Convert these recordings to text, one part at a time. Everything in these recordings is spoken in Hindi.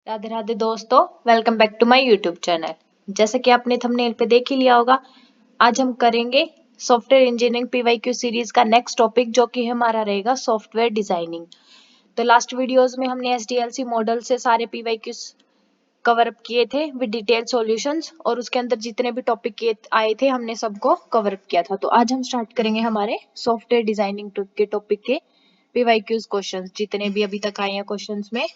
राधे राधे दोस्तों, welcome back to my YouTube channel. जैसे कि आपने थंबनेल पे देख ही लिया होगा, आज हम करेंगे सॉफ्टवेयर इंजीनियरिंग पीवाईक्यू सीरीज का नेक्स्ट टॉपिक, जो कि हमारा रहेगा सॉफ्टवेयर डिजाइनिंग। तो लास्ट वीडियोस में हमने एसडीएलसी मॉडल से सारे पीवाईक्यूज कवर अप किए थे विद डिटेल सॉल्यूशंस, और उसके अंदर जितने भी टॉपिक आए थे हमने सबको कवर अप किया था। तो आज हम स्टार्ट करेंगे हमारे सॉफ्टवेयर डिजाइनिंग के टॉपिक के पीवाईक्यूज क्वेश्चंस, जितने भी अभी तक आए हैं क्वेश्चंस में।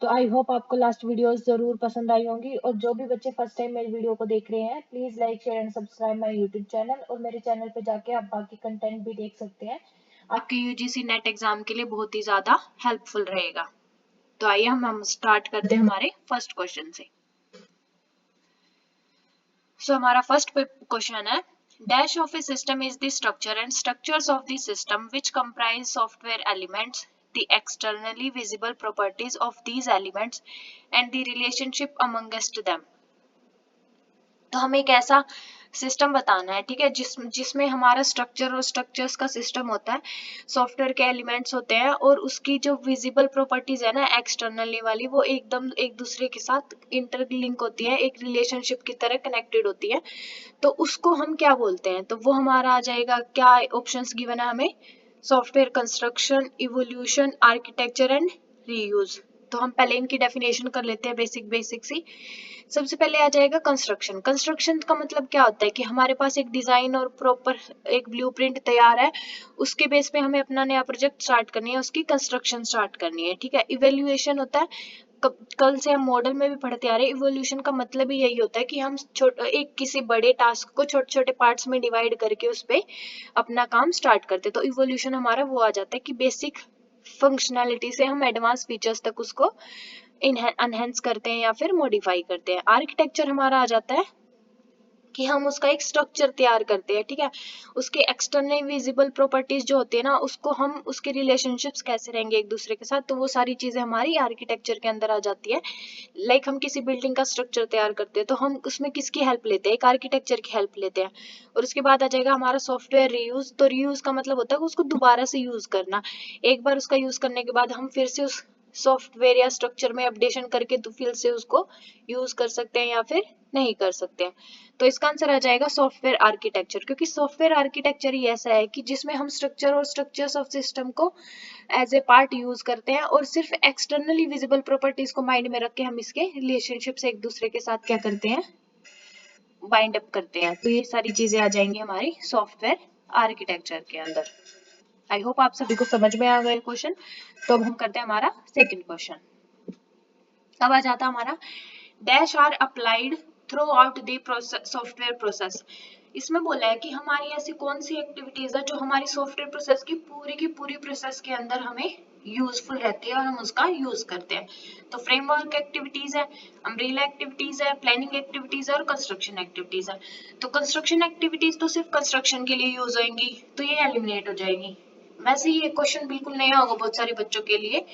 तो आई होप आपको लास्ट वीडियोस जरूर पसंद आई होंगी, और जो भी बच्चे फर्स्ट टाइम मेरी वीडियो को देख रहे हैं, please like share and subscribe my YouTube channel, और मेरे चैनल पे जाके आप बाकी कंटेंट भी देख सकते हैं। आपके यूजीसी नेट एग्जाम के लिए बहुत ही ज्यादा हेल्पफुल रहेगा। तो आइए हम स्टार्ट करते हैं हमारे फर्स्ट क्वेश्चन से। सो हमारा फर्स्ट क्वेश्चन है, dash of A system is the structure and structures of the system which comprise software elements, the externally visible properties of these elements and the relationship amongst them। तो हमें एक ऐसा सिस्टम बताना है, ठीक है, जिसमें हमारा स्ट्रक्चर और स्ट्रक्चर्स का सिस्टम होता है, सॉफ्टवेयर के एलिमेंट्स होते हैं, और उसकी जो विजिबल प्रॉपर्टीज है ना एक्सटर्नली वाली, वो एकदम एक दूसरे के साथ इंटरलिंक होती है, एक रिलेशनशिप की तरह कनेक्टेड होती है। तो उसको हम क्या बोलते हैं? तो वो हमारा आ जाएगा, क्या ऑप्शंस गिवन है हमें? Software construction, evolution, architecture and reuse. तो हम पहले इनकी डेफिनेशन कर लेते हैं, बेसिक सी। सबसे पहले आ जाएगा कंस्ट्रक्शन। कंस्ट्रक्शन का मतलब क्या होता है कि हमारे पास एक डिजाइन और प्रॉपर एक ब्लूप्रिंट तैयार है, उसके बेस पे हमें अपना नया प्रोजेक्ट स्टार्ट करनी है, उसकी कंस्ट्रक्शन स्टार्ट करनी है, ठीक है। इवेल्युएशन होता है, कल से हम मॉडल में भी पढ़ते आ रहे हैं, इवोल्यूशन का मतलब ही यही होता है कि हम एक किसी बड़े टास्क को छोटे छोटे पार्ट्स में डिवाइड करके उस पे अपना काम स्टार्ट करते हैं। तो इवोल्यूशन हमारा वो आ जाता है कि बेसिक फंक्शनैलिटी से हम एडवांस फीचर्स तक उसको एनहेंस करते हैं या फिर मॉडिफाई करते हैं। आर्किटेक्चर हमारा आ जाता है कि हम उसका एक स्ट्रक्चर तैयार करते हैं, ठीक है। उसके एक्सटर्नल विजिबल प्रॉपर्टीज जो होती है ना, उसको हम उसके रिलेशनशिप्स कैसे रहेंगे एक दूसरे के साथ, तो वो सारी चीजें हमारी आर्किटेक्चर के अंदर आ जाती है। लाइक हम किसी बिल्डिंग का स्ट्रक्चर तैयार करते हैं, तो हम उसमें किसकी हेल्प लेते हैं? एक आर्किटेक्चर की हेल्प लेते हैं। और उसके बाद आ जाएगा हमारा सॉफ्टवेयर रीयूज। तो रीयूज का मतलब होता है उसको दोबारा से यूज करना। एक बार उसका यूज करने के बाद हम फिर से उस सॉफ्टवेयर या स्ट्रक्चर में अपडेशन करके तो फिर से उसको यूज कर सकते हैं या फिर नहीं कर सकते हैं। तो इसका आंसर आ जाएगा सॉफ्टवेयर आर्किटेक्चर, क्योंकि सॉफ्टवेयर आर्किटेक्चर ही ऐसा है कि जिसमें हम स्ट्रक्चर और स्ट्रक्चर्स ऑफ सिस्टम को एज ए पार्ट यूज करते हैं, और सिर्फ एक्सटर्नली विजिबल प्रॉपर्टीज को माइंड में रख के हम इसके रिलेशनशिप से एक दूसरे के साथ क्या करते हैं? बाइंड अप करते हैं। तो ये सारी चीजें आ जाएंगी हमारी सॉफ्टवेयर आर्किटेक्चर के अंदर। आई होप आप सभी को समझ में आ गए क्वेश्चन। तो अब हम करते हैं हमारा सेकंड क्वेश्चन। अब आ जाता हमारा, dash are applied throughout the software process. इसमें बोला है कि हमारी ऐसी कौन सी एक्टिविटीज है जो हमारी सॉफ्टवेयर प्रोसेस की पूरी प्रोसेस के अंदर हमें यूजफुल रहती है और हम उसका यूज करते हैं। तो फ्रेमवर्क एक्टिविटीज है, अम्ब्रेला एक्टिविटीज है, प्लानिंग एक्टिविटीज है, और कंस्ट्रक्शन एक्टिविटीज है। तो कंस्ट्रक्शन एक्टिविटीज तो सिर्फ कंस्ट्रक्शन के लिए यूज होंगी, तो ये एलिमिनेट हो जाएगी। वैसे ये क्वेश्चन बिल्कुल नया होगा बहुत सारे बच्चों के लिए,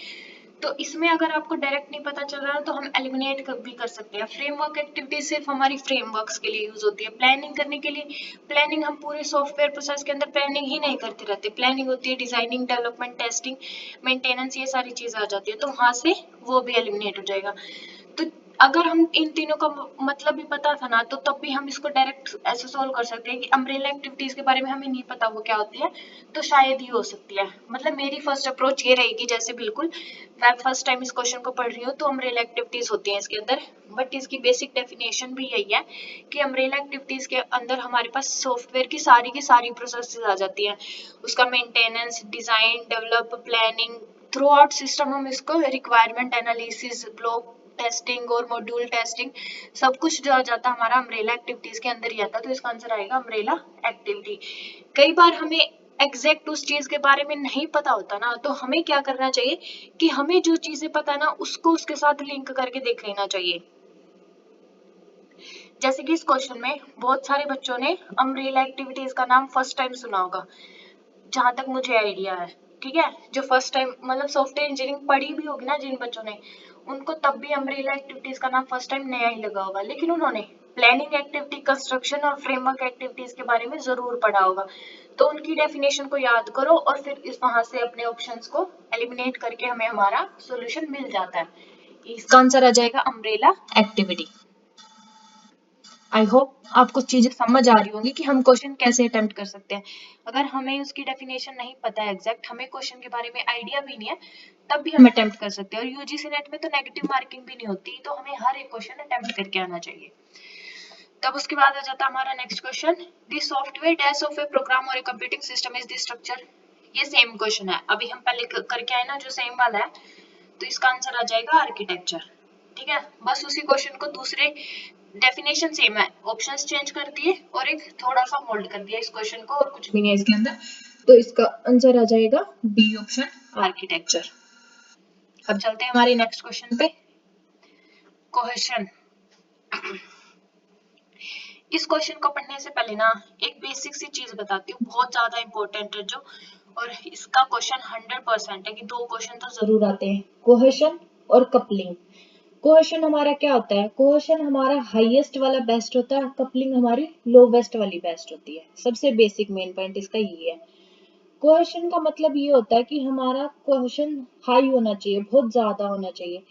तो इसमें अगर आपको डायरेक्ट नहीं पता चल रहा तो हम एलिमिनेट भी कर सकते हैं। फ्रेमवर्क एक्टिविटी सिर्फ हमारी फ्रेमवर्क्स के लिए यूज होती है, प्लानिंग करने के लिए। प्लानिंग हम पूरे सॉफ्टवेयर प्रोसेस के अंदर प्लानिंग ही नहीं करते रहते। प्लानिंग होती है डिजाइनिंग, डेवलपमेंट, टेस्टिंग, मेंटेनेंस, ये सारी चीजें आ जाती है, तो वहां से वो भी एलिमिनेट हो जाएगा। तो अगर हम इन तीनों का मतलब भी पता था ना, तो तब भी हम इसको डायरेक्ट ऐसे सोल्व कर सकते हैं कि अम्ब्रेला एक्टिविटीज के बारे में हमें नहीं पता वो क्या होती है, तो शायद ही हो सकती है। मतलब मेरी फर्स्ट अप्रोच ये रहेगी, जैसे बिल्कुल मैं फर्स्ट टाइम इस क्वेश्चन को पढ़ रही हूँ, तो अम्ब्रेला एक्टिविटीज होती हैं इसके अंदर, बट इसकी बेसिक डेफिनेशन भी यही है कि अम्ब्रेला एक्टिविटीज के अंदर हमारे पास सॉफ्टवेयर की सारी प्रोसेस आ जाती हैं। उसका maintenance, design, develop, planning, through out system हम इसको रिक्वायरमेंट एनालिसिस, ब्लॉक टेस्टिंग और मॉड्यूल टेस्टिंग, सब कुछ जो आ जाता है हमारा अम्ब्रेला एक्टिविटीज के अंदर ही आता है। तो इसका आंसर आएगा अम्ब्रेला एक्टिविटी। कई बार हमें एग्जैक्ट उस चीज के बारे में नहीं पता होता ना, तो हमें क्या करना चाहिए कि हमें जो चीजें पता है ना, उसको उसके साथ लिंक करके देख लेना चाहिए। जैसे कि इस क्वेश्चन में बहुत सारे बच्चों ने अम्ब्रेला एक्टिविटीज का नाम फर्स्ट टाइम सुना होगा, जहां तक मुझे आइडिया है, ठीक है। जो फर्स्ट टाइम मतलब सॉफ्टवेयर इंजीनियरिंग पढ़ी भी होगी ना जिन बच्चों ने, उनको तब भी अम्ब्रेला एक्टिविटीज का नाम फर्स्ट टाइम नया ही लगा होगा, लेकिन उन्होंने प्लानिंग एक्टिविटी, कंस्ट्रक्शन और फ्रेमवर्क एक्टिविटीज के बारे में जरूर पढ़ा होगा। तो उनकी डेफिनेशन को याद करो और फिर इस वहां से अपने ऑप्शंस को एलिमिनेट करके हमें हमारा सॉल्यूशन मिल जाता है। इसका आंसर आ जाएगा अम्ब्रेला एक्टिविटी। आई होप आपको चीजें समझ आ रही होंगी कि हम क्वेश्चन कैसे अटेम्प्ट कर सकते हैं। अगर हमें उसकी डेफिनेशन नहीं पता है एग्जैक्ट, हमें क्वेश्चन के बारे में आइडिया भी नहीं है, तब भी हम अटेम्प्ट कर सकते हैं। और यूजीसी नेट में तो नेगेटिव मार्किंग भी नहीं होती, तो हमें हर एक क्वेश्चन अटेम्प्ट करके आना चाहिए। तब उसके बाद आ जाता है हमारा next question, the software dash of a program और a computing system is the structure. ये सेम क्वेश्चन है, अभी हम पहले करके आए ना जो सेम वाला है, तो इसका आंसर आ जाएगा आर्किटेक्चर। ठीक है, बस उसी क्वेश्चन को दूसरे डेफिनेशन सेम है, ऑप्शंस चेंज कर दिए और एक थोड़ा सा मोल्ड कर दिया इस क्वेश्चन को, और कुछ भी नहीं है इसके अंदर। तो इसका आंसर आ जाएगा बी ऑप्शन, आर्किटेक्चर। अब चलते हैं हमारे नेक्स्ट क्वेश्चन पे, कोहेशन। इस क्वेश्चन को पढ़ने से पहले ना एक बेसिक सी चीज बताती हूँ, बहुत ज्यादा इंपॉर्टेंट है जो, और इसका क्वेश्चन 100% है कि दो क्वेश्चन तो जरूर आते हैं, कोहेशन और कपलिंग। कोहेशन हमारा क्या होता है? कोहेशन हमारा हाईएस्ट वाला बेस्ट होता है, कपलिंग हमारी लोवेस्ट वाली बेस्ट होती है। सबसे बेसिक मेन पॉइंट इसका ये है। कोहेशन का मतलब ये होता है कि हमारा कोहेशन हाई होना चाहिए, बहुत ज्यादा होना चाहिए,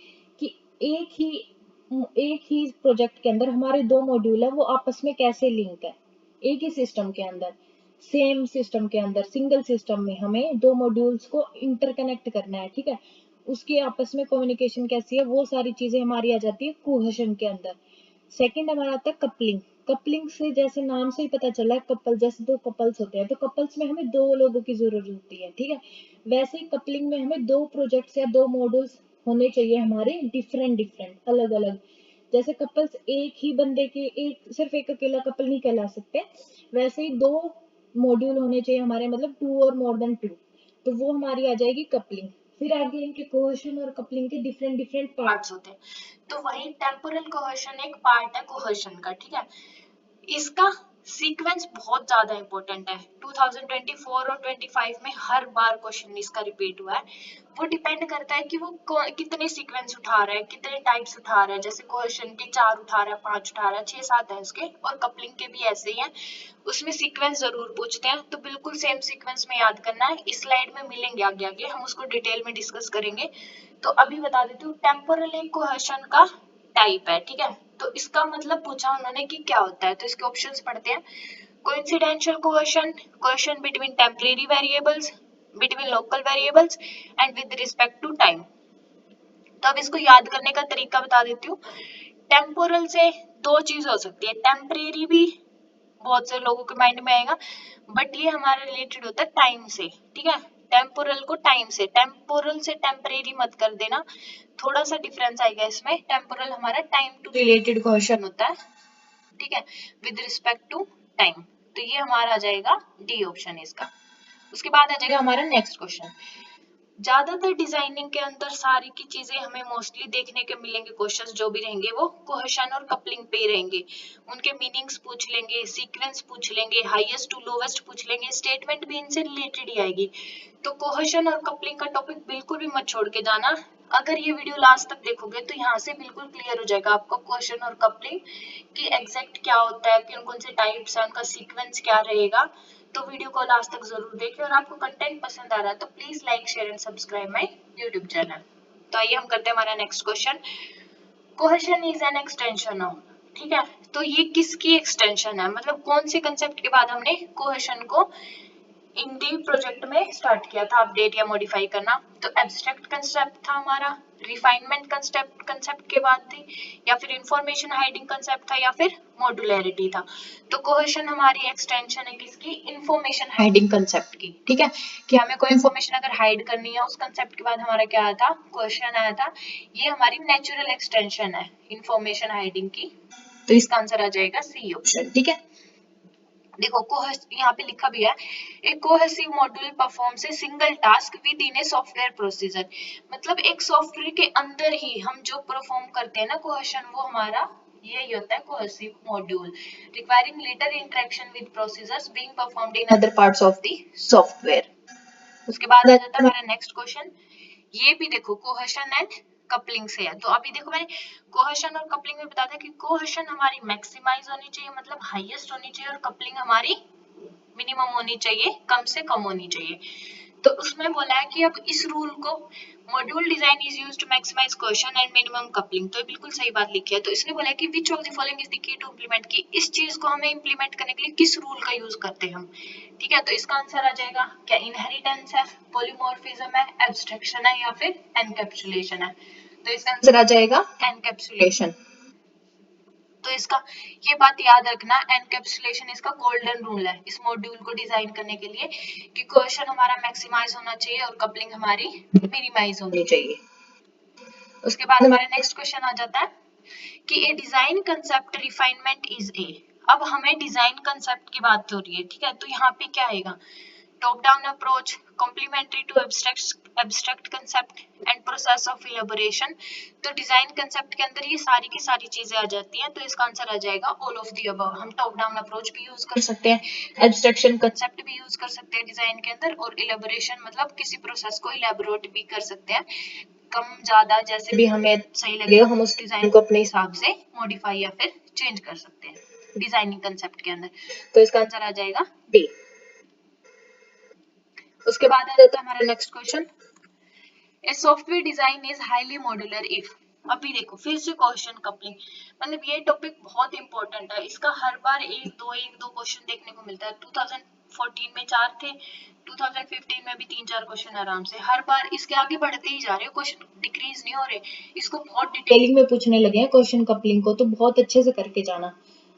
कि एक ही प्रोजेक्ट के अंदर हमारे दो मॉड्यूल है, वो आपस में कैसे लिंक है। एक ही सिस्टम के अंदर, सेम सिस्टम के अंदर, सिंगल सिस्टम में हमें दो मॉड्यूल्स को इंटरकनेक्ट करना है, ठीक है। उसके आपस में कम्युनिकेशन कैसी है, वो सारी चीजें हमारी आ जाती है कोहेशन के अंदर। सेकंड हमारा आता है कपलिंग। कपलिंग से जैसे नाम से ही पता चला है, कपल, जैसे दो कपल्स होते हैं, तो कपल्स में हमें दो लोगों की जरूरत होती है, ठीक है। वैसे ही कपलिंग में हमें दो प्रोजेक्ट्स या दो मॉड्यूल्स होने चाहिए हमारे, डिफरेंट डिफरेंट, अलग अलग। जैसे कपल्स एक ही बंदे के, एक सिर्फ एक अकेला कपल नहीं कहला सकते, वैसे ही दो मॉड्यूल होने चाहिए हमारे, मतलब टू और मोर देन टू, तो वो हमारी आ जाएगी कपलिंग। फिर आगे इनके कोहेशन और कपलिंग के डिफरेंट डिफरेंट पार्ट्स होते हैं, तो वही टेम्पोरल कोहेशन एक पार्ट है कोहेशन का, ठीक है। इसका सीक्वेंस बहुत ज्यादा इंपॉर्टेंट है, 2024 और 25 में हर बार क्वेश्चन इसका रिपीट हुआ है। वो डिपेंड करता है कि वो कितने सीक्वेंस उठा रहा है, कितने टाइप्स उठा रहा है। जैसे क्वेश्चन के 4 उठा रहा है, 5 उठा रहा है, 6 7 है उसके, और कपलिंग के भी ऐसे ही है, उसमें सीक्वेंस जरूर पूछते हैं, तो बिल्कुल सेम सीक्वेंस में याद करना है। इस स्लाइड में मिलेंगे आगे आगे, हम उसको डिटेल में डिस्कस करेंगे। तो अभी बता देती हूँ, टेम्पोरल एक कोहेशन का टाइप है, ठीक है। तो इसका मतलब पूछा उन्होंने कि क्या होता है, तो इसके ऑप्शंस पढ़ते हैं। Coincidental cohesion, cohesion between temporary variables, between local variables and with respect to time. तो अब इसको याद करने का तरीका बता देती हूँ। टेम्पोरल से दो चीज हो सकती है, टेम्परेरी भी बहुत से लोगों के माइंड में आएगा, बट ये हमारा रिलेटेड होता है टाइम से, ठीक है। टेम्पोरल को टाइम से, टेम्पोरल से टेम्परेरी मत कर देना, थोड़ा सा डिफरेंस आएगा इसमें। टेम्पोरल हमारा टाइम टू रिलेटेड क्वेश्चन होता है, ठीक है, विद रिस्पेक्ट टू टाइम। तो ये हमारा आ जाएगा डी ऑप्शन इसका। उसके बाद आ जाएगा हमारा नेक्स्ट क्वेश्चन। ज्यादातर डिजाइनिंग के अंदर सारी की चीजें हमें मोस्टली देखने के मिलेंगे, क्वेश्चंस जो भी रहेंगे वो कोहेशन और कपलिंग पे रहेंगे। उनके मीनिंग्स पूछ लेंगे, सीक्वेंस पूछ लेंगे, हाईएस्ट टू लोवेस्ट पूछ लेंगे, स्टेटमेंट भी इनसे रिलेटेड ही आएगी। तो कोहेशन और कपलिंग का टॉपिक बिल्कुल भी मत छोड़ के जाना। अगर ये वीडियो लास्ट तक देखोगे तो यहाँ से बिल्कुल क्लियर हो जाएगा आपको क्वेश्चन और कपलिंग की एग्जैक्ट क्या होता है, कौन कौन से टाइप्स है, उनका सीक्वेंस क्या रहेगा। तो वीडियो को लास्ट तक जरूर देखें, और आपको कंटेंट पसंद आ रहा है तो please like share and subscribe my YouTube channel. तो आइए हम करते हैं हमारा next question. Cohesion is an extension of, ठीक है। तो ये किसकी एक्सटेंशन है, मतलब कौन से कंसेप्ट के बाद हमने कोहेशन को इंडी प्रोजेक्ट में स्टार्ट किया था अपडेट या मॉडिफाई करना। तो एब्स्ट्रैक्ट कंसेप्ट था हमारा, रिफाइनमेंट कंसेप्ट के बाद थी, या फिर इंफॉर्मेशन हाइडिंग कंसेप्ट था, या फिर मॉड्युलैरिटी था। तो कोहेशन हमारी एक्सटेंशन है किसकी, इंफॉर्मेशन हाइडिंग कंसेप्ट की, ठीक है। कि हमें कोई इंफॉर्मेशन अगर हाइड करनी है, उस कंसेप्ट के बाद हमारा क्या आया था, क्वेश्चन आया था। ये हमारी नेचुरल एक्सटेंशन है इंफॉर्मेशन हाइडिंग की। तो इसका आंसर आ जाएगा सी ऑप्शन, ठीक है। देखो यहाँ पे लिखा भी है, एक cohesive module performs a single task with in a software procedure. मतलब एक सॉफ्टवेयर के अंदर ही हम जो परफॉर्म करते हैं ना कोहेशन, वो हमारा यही होता है cohesive module, requiring later interaction with procedures being performed in other parts of the software. उसके बाद आ जाता है हमारा नेक्स्ट क्वेश्चन। ये भी देखो कोहेशन एंड कपलिंग से है। तो अभी देखो मैंने कोहेशन और कपलिंग में बताया था कि कोहेशन हमारी मैक्सिमाइज होनी चाहिए, मतलब हाईएस्ट होनी चाहिए, और कपलिंग हमारी मिनिमम होनी चाहिए, कम से कम होनी चाहिए। तो उसमें बोला है कि अब इस रूल को module design is used to maximise cohesion and minimum coupling, तो बिल्कुल सही बात लिखी है। तो इसने बोला है कि which of the following is the key to implement, कि इस चीज को हमें इम्प्लीमेंट करने के लिए किस रूल का यूज करते हैं हम। ठीक है, तो इसका आंसर आ जाएगा क्या इनहेरिटेंस है, पॉलीमॉर्फिज्म है, एब्स्ट्रैक्शन है, या फिर एनकैप्सुलेशन है। तो इसका आंसर आ जाएगा एनकैप्सुलेशन। तो इसका ये बात याद रखना, एनकैप्सुलेशन इसका गोल्डन रूल है इस मॉड्यूल को डिजाइन करने के लिए, कि कोहेशन हमारा मैक्सिमाइज होना चाहिए और कपलिंग हमारी मिनिमाइज होनी चाहिए। उसके बाद हमारा नेक्स्ट क्वेश्चन आ जाता है कि a design concept refinement is a. अब हमें डिजाइन कंसेप्ट की बात हो रही है, ठीक है, तो यहाँ पे क्या आएगा, top down approach, complementary to abstract concept and process of elaboration. तो डिजाइन कंसेप्ट के अंदर ये सारी की सारी चीजें आ जाती हैं, तो इसका आंसर आ जाएगा ऑल ऑफ द अबव। हम टॉप डाउन अप्रोच भी यूज कर सकते हैं, एब्स्ट्रैक्शन कंसेप्ट भी यूज कर सकते हैं डिजाइन के अंदर, और इलेबोरेशन मतलब किसी प्रोसेस को इलेबोरेट भी कर सकते हैं, कम ज्यादा जैसे भी हमें सही लगेगा हम उस डिजाइन को अपने हिसाब से मॉडिफाई या फिर चेंज कर सकते हैं डिजाइनिंग कंसेप्ट के अंदर। तो इसका आंसर आ जाएगा डी। उसके बाद आ जाता है हमारा next question, A software design is highly modular if. अभी देखो फिर से क्वेश्चन कपलिंग, मतलब ये टॉपिक बहुत इंपॉर्टेंट है, इसका हर बार एक दो क्वेश्चन देखने को मिलता है। 2014 में 4 थे, 2015 में भी 3-4 क्वेश्चन आराम से, हर बार इसके आगे बढ़ते ही जा रहे हैं, क्वेश्चन डिक्रीज नहीं हो रहे। इसको बहुत डिटेलिंग में पूछने लगे हैं क्वेश्चन कपलिंग को, तो बहुत अच्छे से करके जाना।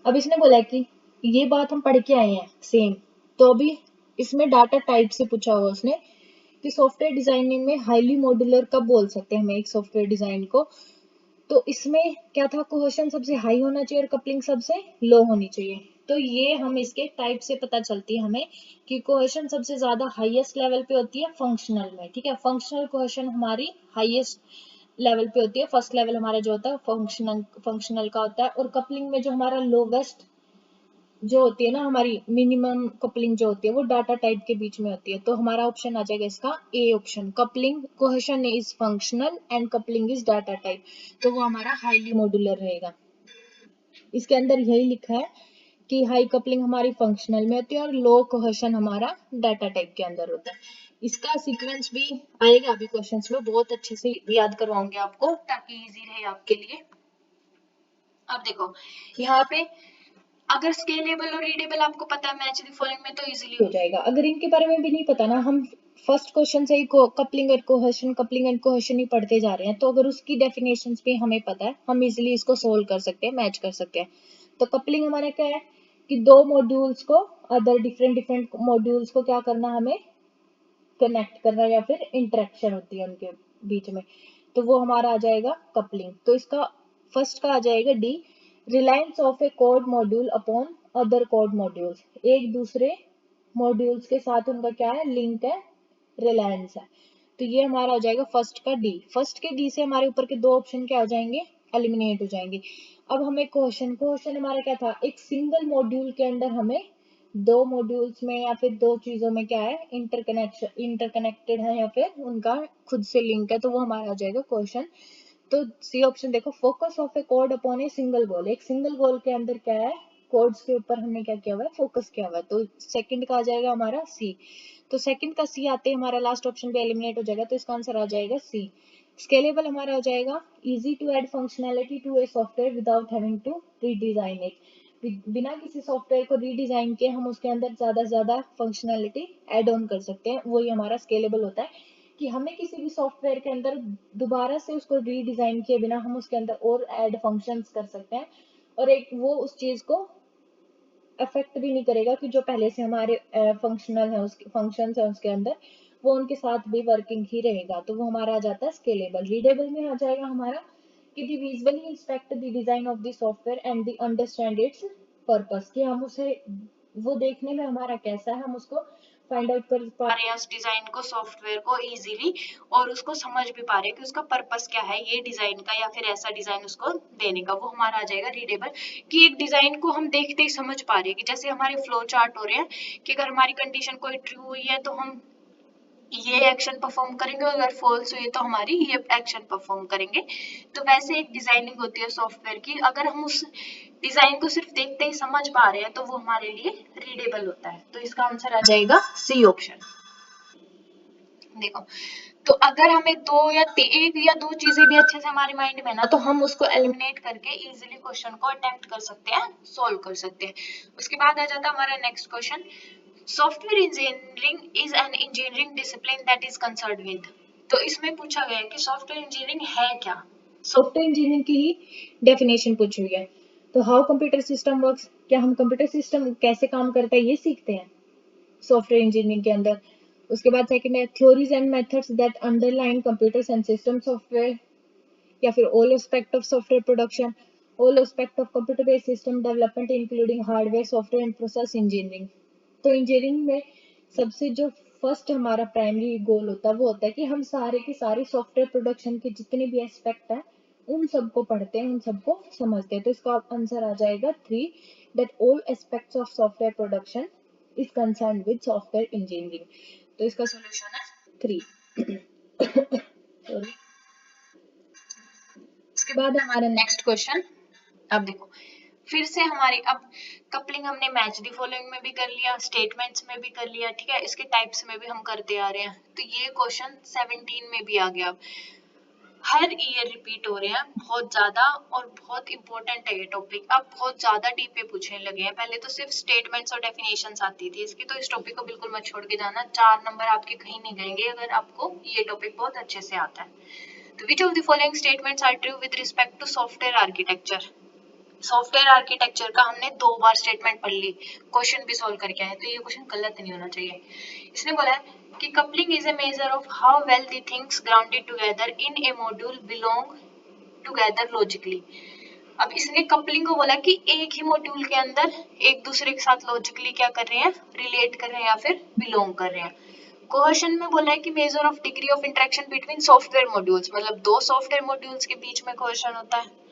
अब इसने बोला कि ये बात हम पढ़ के आए हैं सेम, तो अभी इसमें डाटा टाइप से पूछा हुआ उसने कि सॉफ्टवेयर डिजाइनिंग में हाईली मॉड्यूलर कब बोल सकते हैं हम एक सॉफ्टवेयर डिजाइन को। तो इसमें क्या था, कोहेशन सबसे हाई होना चाहिए और कपलिंग सबसे लो होनी चाहिए। तो ये हम इसके टाइप से पता चलती है हमें कि कोहेशन सबसे ज्यादा हाईएस्ट लेवल पे होती है फंक्शनल में। ठीक है, फंक्शनल कोहेशन हमारी हाईएस्ट लेवल पे होती है, फर्स्ट लेवल हमारा जो होता है फंक्शनल का होता है, और कपलिंग में जो हमारा लोवेस्ट जो होती है ना हमारी मिनिमम कपलिंग जो होती है वो डाटा टाइप के बीच में होती है। तो हमारा ऑप्शन आ जाएगा इसका A option, coupling cohesion is functional and coupling is data type, तो वो हमारा हाईली मॉड्यूलर रहेगा। इसके अंदर यही लिखा है कि हाई कपलिंग हमारी फंक्शनल में होती है और लो कोहेशन हमारा डाटा टाइप के अंदर होता है। इसका सीक्वेंस भी आएगा अभी क्वेश्चंस में, बहुत अच्छे से याद करवाऊंगे आपको ताकि इजी रहे आपके लिए। अब देखो यहाँ पे अगर स्केलेबल और रीडेबल आपको पता है मैच द फॉलोइंग में, तो इजीली हो जाएगा। अगर इनके बारे में भी नहीं पता ना, हम फर्स्ट क्वेश्चन से ही कपलिंग एंड कोहेशन ही पढ़ते जा रहे हैं, तो अगर उसकी डेफिनेशंस भी हमें पता है हम इजीली इसको सोल्व कर सकते हैं, मैच कर सकते हैं। तो कपलिंग हमारा क्या है कि दो मॉड्यूल्स को अदर डिफरेंट मॉड्यूल्स को क्या करना, हमें कनेक्ट करना या फिर इंटरेक्शन होती है उनके बीच में, तो वो हमारा आ जाएगा कपलिंग। तो इसका फर्स्ट का आ जाएगा D, Reliance of A code module upon other code modules, एक दूसरे मॉड्यूल्स के साथ उनका क्या है, लिंक है, रिलायंस है। तो ये हमारा हो जाएगा फर्स्ट का डी। फर्स्ट के डी से हमारे ऊपर के दो ऑप्शन क्या हो जाएंगे, एलिमिनेट हो जाएंगे। अब हमें क्वेश्चन हमारा क्या था, एक सिंगल मॉड्यूल के अंदर हमें दो मॉड्यूल्स में या फिर दो चीजों में क्या है, इंटरकनेक्टेड है या फिर उनका खुद से लिंक है, तो वो हमारा आ जाएगा क्वेश्चन। तो सी ऑप्शन देखो, focus of A code upon a single गोल, एक सिंगल गोल के अंदर क्या है, कोड्स के ऊपर हमने क्या किया हुआ है, फोकस किया हुआ है, तो सेकंड का आ जाएगा हमारा सी। तो सेकंड का सी आते ही हमारा लास्ट ऑप्शन भी एलिमिनेट हो जाएगा, तो इसका आंसर आ जाएगा सी। स्केलेबल हमारा हो जाएगा easy to add functionality to a software without having to redesign it, बिना किसी सॉफ्टवेयर को रीडिजाइन किए हम उसके अंदर ज्यादा से ज्यादा फंक्शनैलिटी ऐड ऑन कर सकते हैं, वही हमारा स्केलेबल होता है कि हमें किसी भी सॉफ्टवेयर के अंदर दोबारा से उसको रीडिजाइन किए बिना हम उसके अंदर और ऐड फंक्शंस कर सकते हैं, और एक वो उस चीज को अफेक्ट भी नहीं करेगा कि जो पहले से हमारे फंक्शनल है उसके फंक्शंस है उसके अंदर, वो उनके साथ भी वर्किंग ही रहेगा, तो वो हमारा आ जाता है स्केलेबल। रीडेबल में आ जाएगा हमारा कि the visually inspect the design of the software and the understand it's purpose, कि हम उसे वो देखने में हमारा कैसा है, हम उसको फाइंड आउट कर पा रहे हैं उस डिजाइन को, सॉफ्टवेयर को इजीली, और उसको समझ भी पा रहे हैं कि उसका पर्पस क्या है ये डिजाइन का, या फिर ऐसा डिजाइन उसको देने का, वो हमारा आ जाएगा रीडेबल। कि एक डिजाइन को हम देखते ही समझ पा रहे हैं, कि जैसे हमारे फ्लो चार्ट हो रहे हैं कि अगर हमारी कंडीशन कोई ट्रू हुई है तो हम ये एक्शन परफॉर्म करेंगे, अगर फॉल्स हुई तो हमारी ये एक्शन परफॉर्म करेंगे। तो वैसे एक डिजाइनिंग होती है सॉफ्टवेयर की, अगर हम उस डिजाइन को सिर्फ देखते ही समझ पा रहे हैं तो वो हमारे लिए रीडेबल होता है, तो इसका आंसर आ जाएगा सी ऑप्शन। देखो, तो अगर हमें एक या दो चीजें भी अच्छे से हमारे माइंड में ना, तो हम उसको एलिमिनेट करके इजीली क्वेश्चन को अटेम्प्ट कर सकते हैं, सॉल्व कर सकते हैं। उसके बाद आ जाता है हमारा next question, software engineering is an engineering discipline that is concerned with. तो इसमें पूछा गया है कि सॉफ्टवेयर इंजीनियरिंग है क्या। सॉफ्टवेयर इंजीनियरिंग की ही डेफिनेशन पूछी हुई है। तो हाउ कंप्यूटर सिस्टम वर्क्स, क्या हम कंप्यूटर सिस्टम कैसे काम करता है ये सीखते हैं सॉफ्टवेयर इंजीनियरिंग के अंदर। उसके बाद सेकंड है theories and methods that underline computers and system software, या फिर all aspect of software production, all aspect of computer based system development including hardware software and process engineering. तो इंजीनियरिंग में सबसे जो फर्स्ट हमारा प्राइमरी गोल होता है वो होता है कि हम सारे के सारे सॉफ्टवेयर प्रोडक्शन के जितने भी एस्पेक्ट हैं उन सबको पढ़ते हैं, उन सबको समझते हैं। तो इसका आंसर आ जाएगा 3, that all aspects of software production is concern with software engineering. तो इसका सॉल्यूशन है 3। सॉरी। उसके बाद हमारा नेक्स्ट क्वेश्चन, अब देखो फिर से हमारी अब कपलिंग हमने मैच द फॉलोइंग में भी कर लिया, स्टेटमेंट्स में भी कर लिया, ठीक है, इसके टाइप्स में भी हम करते आ रहे हैं। तो ये क्वेश्चन 17 में भी आ गया। अब हर ईयर रिपीट हो रहे हैं बहुत ज्यादा, और बहुत इंपॉर्टेंट है ये टॉपिक। अब बहुत ज्यादा डीप पे पूछने लगे हैं, पहले तो सिर्फ स्टेटमेंट्स और डेफिनेशंस आती थी इसकी। तो इस टॉपिक को बिल्कुल मत छोड़ के जाना, 4 नंबर आपके कहीं नहीं गएंगे अगर आपको ये टॉपिक बहुत अच्छे से आता है। तो which of the following statements are true with respect to software architecture. Software architecture का हमने 2 बार स्टेटमेंट पढ़ ली, क्वेश्चन भी सोल्व करके आए, तो ये क्वेश्चन गलत नहीं होना चाहिए। इसने बोला है कि coupling is a measure of how well the things grounded together in a module belong together logically. अब इसने कपलिंग को बोला कि एक ही मॉड्यूल के अंदर एक दूसरे के साथ लॉजिकली क्या कर रहे हैं, रिलेट कर रहे हैं या फिर बिलोंग कर रहे हैं। क्वेश्चन में बोला है कि measure of degree of interaction between software modules, मतलब 2 सॉफ्टवेयर मॉड्यूल्स के बीच में क्वेश्चन होता है।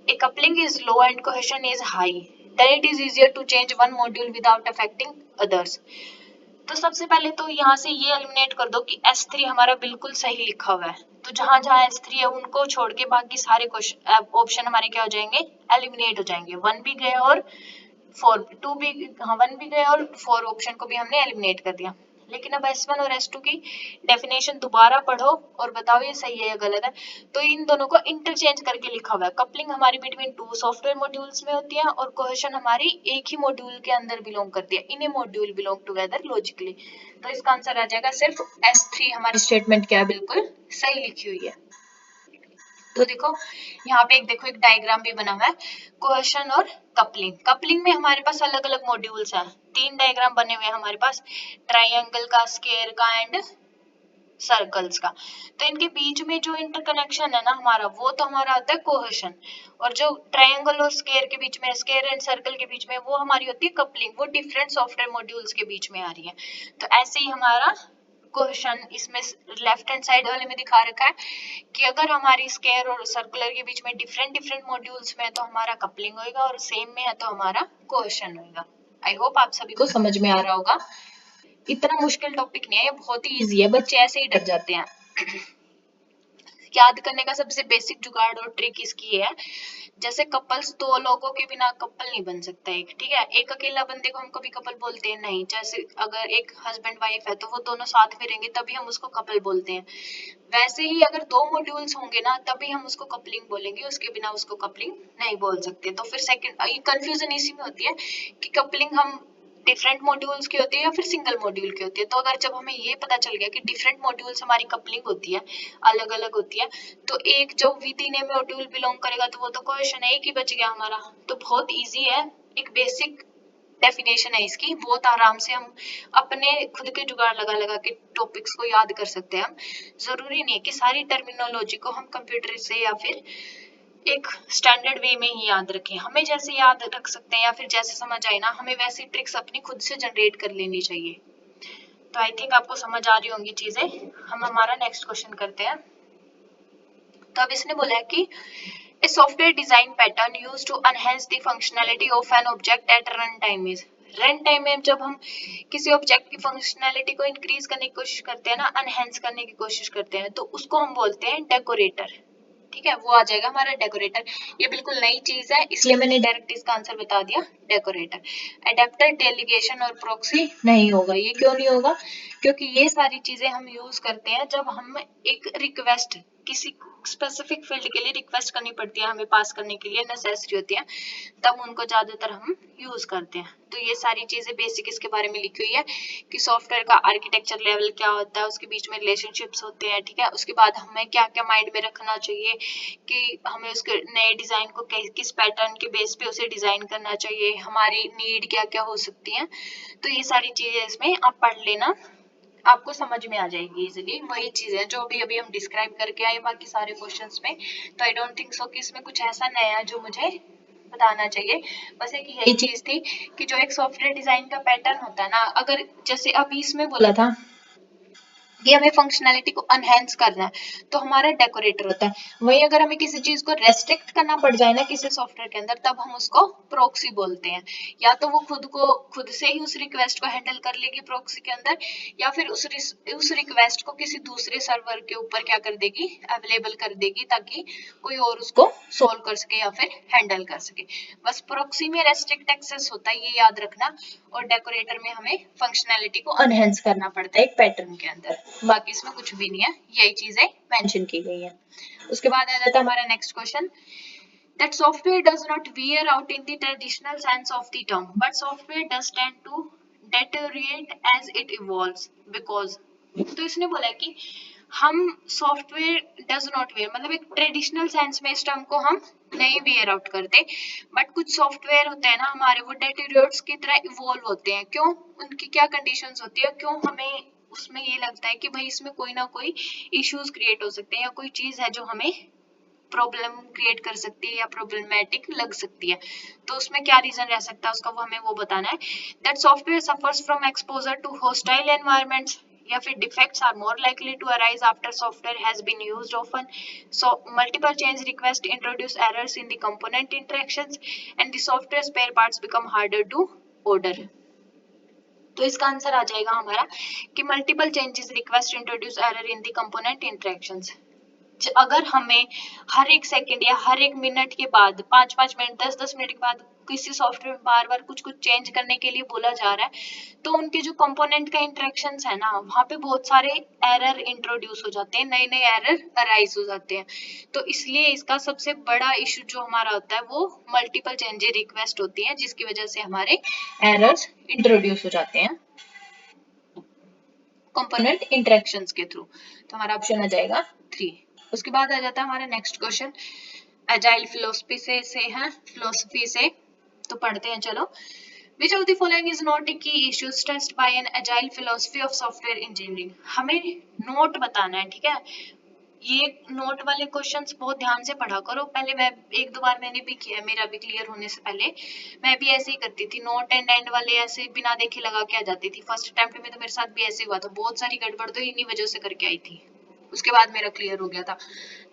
A coupling is low and cohesion is high, then it is easier to change one module without affecting others. तो सबसे पहले तो यहाँ से ये एलिमिनेट कर दो कि S3 हमारा बिल्कुल सही लिखा हुआ है। तो जहां जहां S3 है उनको छोड़ के बाकी सारे क्वेश्चन ऑप्शन हमारे क्या हो जाएंगे, एलिमिनेट हो जाएंगे। 1 भी गए और 4 2 भी, हाँ 1 भी गए और 4 ऑप्शन को भी हमने एलिमिनेट कर दिया। लेकिन अब S1 और S2 की डेफिनेशन दोबारा पढ़ो और बताओ ये सही है या गलत है। तो इन दोनों को इंटरचेंज करके लिखा हुआ है। कपलिंग हमारी बिटवीन 2 सॉफ्टवेयर मॉड्यूल्स में होती है और कोहेशन हमारी एक ही मॉड्यूल के अंदर बिलोंग करती है। इन a module belong together logically. तो इसका आंसर आ जाएगा सिर्फ S3 हमारी स्टेटमेंट क्या है, बिल्कुल सही लिखी हुई है। तो देखो यहाँ पे देखो एक डायग्राम भी बना हुआ है कोहेशन और कपलिंग। कपलिंग में हमारे पास अलग अलग मॉड्यूल्स हैं, 3 डायग्राम बने हुए हैं हमारे पास, ट्राइंगल का, स्क्वायर का एंड सर्कल्स का। तो इनके बीच में जो इंटरकनेक्शन है ना हमारा, वो तो हमारा होता है कोहेशन। और जो ट्रायंगल और स्क्वायर के बीच में, स्क्वायर एंड सर्कल के बीच में, वो हमारी होती है कपलिंग। वो डिफरेंट सॉफ्टवेयर मॉड्यूल्स के बीच में आ रही है। तो ऐसे ही हमारा क्वेश्चन इसमें लेफ्ट हैंड साइड वाले में दिखा रखा है कि अगर हमारी स्क्वायर और सर्कुलर के बीच में डिफरेंट डिफरेंट मॉड्यूल्स में है तो हमारा कपलिंग होएगा, और सेम में है तो हमारा क्वेश्चन होएगा। आई होप आप सभी को समझ में आ रहा होगा। इतना मुश्किल टॉपिक नहीं है, ये बहुत ही इजी है, बच्चे ऐसे ही डर जाते हैं। याद करने का सबसे बेसिक जुगाड़ और ट्रिक इसकी है, जैसे कपल्स 2 लोगों के बिना कपल नहीं बन सकता एक, ठीक है। एक अकेला बंदे को हम कभी कपल बोलते हैं नहीं। जैसे अगर एक हस्बैंड वाइफ है तो वो दोनों साथ में रहेंगे तभी हम उसको कपल बोलते हैं। वैसे ही अगर 2 मॉड्यूल्स होंगे ना तभी हम उसको कपलिंग बोलेंगे, उसके बिना उसको कपलिंग नहीं बोल सकते। तो फिर सेकंड कंफ्यूजन इसी में होती है कि कपलिंग हम डिफरेंट मॉड्यूल्स की होती है या फिर सिंगल मॉड्यूल की होती है। तो अगर जब हमें ये पता चल गया कि डिफरेंट मॉड्यूल्स हमारी कपलिंग होती है, अलग अलग होती है, तो एक जो विदिन ए मॉड्यूल बिलोंग करेगा तो वो तो क्वेश्चन है, एक ही बच गया हमारा। तो बहुत इजी है, एक बेसिक डेफिनेशन है इसकी, बहुत आराम से हम अपने खुद के जुगाड़ लगा लगा के टॉपिक्स को याद कर सकते हैं हम। जरूरी नहीं है कि सारी टर्मिनोलॉजी को हम कंप्यूटर से या फिर एक स्टैंडर्ड वे में ही याद रखें। हमें जैसे याद रख सकते हैं या फिर जैसे समझ आए ना, हमें वैसी ट्रिक्स अपनी खुद से जनरेट कर लेनी चाहिए। तो आई थिंक आपको समझ आ रही होंगी चीजें। हम हमारा नेक्स्ट क्वेश्चन करते हैं। तो अब इसने बोला है कि a software design pattern used to enhance the functionality of an object at runtime is। Run time में जब हम किसी ऑब्जेक्ट की फंक्शनैलिटी को इंक्रीज करने की कोशिश करते हैं ना, एनहेंस करने की कोशिश करते हैं, तो उसको हम बोलते हैं डेकोरेटर, ठीक है, वो आ जाएगा हमारा डेकोरेटर। ये बिल्कुल नई चीज है, इसलिए मैंने डायरेक्ट इसका आंसर बता दिया, डेकोरेटर। एडेप्टर, डेलीगेशन और प्रॉक्सी नहीं होगा। ये क्यों नहीं होगा? क्योंकि ये सारी चीजें हम यूज करते हैं जब हम एक रिक्वेस्ट किसी स्पेसिफिक फील्ड के लिए रिक्वेस्ट करनी पड़ती है, हमें पास करने के लिए नेसेसरी होती है, तब उनको ज्यादातर हम यूज करते हैं। तो ये सारी चीजें बेसिक इसके बारे में लिखी हुई है कि सॉफ्टवेयर का आर्किटेक्चर लेवल क्या होता है, उसके बीच में रिलेशनशिप्स होते हैं, ठीक है। उसके बाद हमें क्या क्या माइंड में रखना चाहिए कि हमें उसके नए डिजाइन को किस पैटर्न के बेस पे उसे डिजाइन करना चाहिए, हमारी नीड क्या क्या हो सकती है। तो ये सारी चीजें इसमें आप पढ़ लेना, आपको समझ में आ जाएगी इजीली। वही चीजें जो भी अभी हम डिस्क्राइब करके आए बाकी सारे क्वेश्चंस में। तो आई डोंट थिंक सो कि इसमें कुछ ऐसा नया जो मुझे बताना चाहिए। बस एक यही चीज थी कि जो एक सॉफ्टवेयर डिजाइन का पैटर्न होता है ना, अगर जैसे अभी इसमें बोला था कि हमें फंक्शनैलिटी को एनहेंस करना है, तो हमारा डेकोरेटर होता है। वही अगर हमें किसी चीज को रेस्ट्रिक्ट करना पड़ जाए ना किसी सॉफ्टवेयर के अंदर, तब हम उसको प्रॉक्सी बोलते हैं। या तो वो खुद से ही उस रिक्वेस्ट को हैंडल कर लेगी प्रॉक्सी के अंदर, या फिर उस रिक्वेस्ट को किसी दूसरे सर्वर के ऊपर क्या कर देगी, अवेलेबल कर देगी, ताकि कोई और उसको सोल्व कर सके या फिर हैंडल कर सके। बस प्रॉक्सी में रेस्ट्रिक्ट एक्सेस होता है, ये याद रखना। और डेकोरेटर में हमें फंक्शनैलिटी को एनहेंस करना पड़ता है एक पैटर्न के अंदर। बाकी इसमें कुछ भी नहीं है, यही चीजें मेंशन की गई है। उसके बाद आ जाता है हमारा next question, that software does not wear out in the traditional sense of the term, but software does tend to deteriorate as it evolves because। तो इसने बोला है कि हम सॉफ्टवेयर डज नॉट वेयर, मतलब एक ट्रेडिशनल सेंस में इस टर्म को हम नहीं वेयर आउट करते, बट कुछ सॉफ्टवेयर होते हैं ना हमारे, वो डेटेरियोर्स की तरह इवॉल्व होते हैं। क्यों? उनकी क्या कंडीशंस होती है, क्यों हमें उसमें ये लगता है कि भाई इसमें कोई ना कोई इश्यूज क्रिएट हो सकते हैं, या कोई चीज है जो हमें प्रॉब्लम क्रिएट कर सकती है या प्रॉब्लमेटिक लग सकती है। तो उसमें क्या रीजन रह सकता है उसका, वो हमें वो बताना है। That software suffers from exposure to hostile environments, या फिर defects are more likely to arise after software has been used often. So multiple change request introduce errors in the component interactions and the software spare parts become harder to order. तो इसका आंसर आ जाएगा हमारा कि multiple changes request introduce error in the component interactions. अगर हमें हर एक सेकंड या हर एक मिनट के बाद, 5-5 मिनट, 10-10 मिनट के बाद किसी सॉफ्टवेयर में बार बार कुछ कुछ चेंज करने के लिए बोला जा रहा है, तो उनके जो कंपोनेंट का इंटरेक्शंस है ना, वहां पे बहुत सारे एरर इंट्रोड्यूस हो जाते हैं, नए नए एरर अराइज हो जाते हैं। तो इसलिए इसका सबसे बड़ा इशू जो हमारा होता है वो मल्टीपल चेंज रिक्वेस्ट होती है, जिसकी वजह से हमारे एरर्स इंट्रोड्यूस हो जाते हैं कंपोनेंट इंटरेक्शंस के थ्रू। तो हमारा ऑप्शन आ जाएगा 3। उसके बाद आ जाता है हमारा नेक्स्ट क्वेश्चन, एजाइल फिलोसफी से। तो पढ़ते हैं चलो। Which of the following is not a key issue stressed by an agile philosophy of software engineering? हमें नोट बताना है, ठीक है। ये नोट वाले क्वेश्चंस बहुत ध्यान से पढ़ा करो। पहले मैं एक दो बार मैंने भी किया है, मेरा भी क्लियर होने से पहले मैं भी ऐसे ही करती थी, नोट एंड वाले ऐसे बिना देखे लगा के आ जाती थी। फर्स्ट अटेम्प्ट में तो मेरे साथ भी ऐसे हुआ था, बहुत सारी गड़बड़ तो इन्हीं वजह से करके आई थी, उसके बाद मेरा क्लियर हो गया था।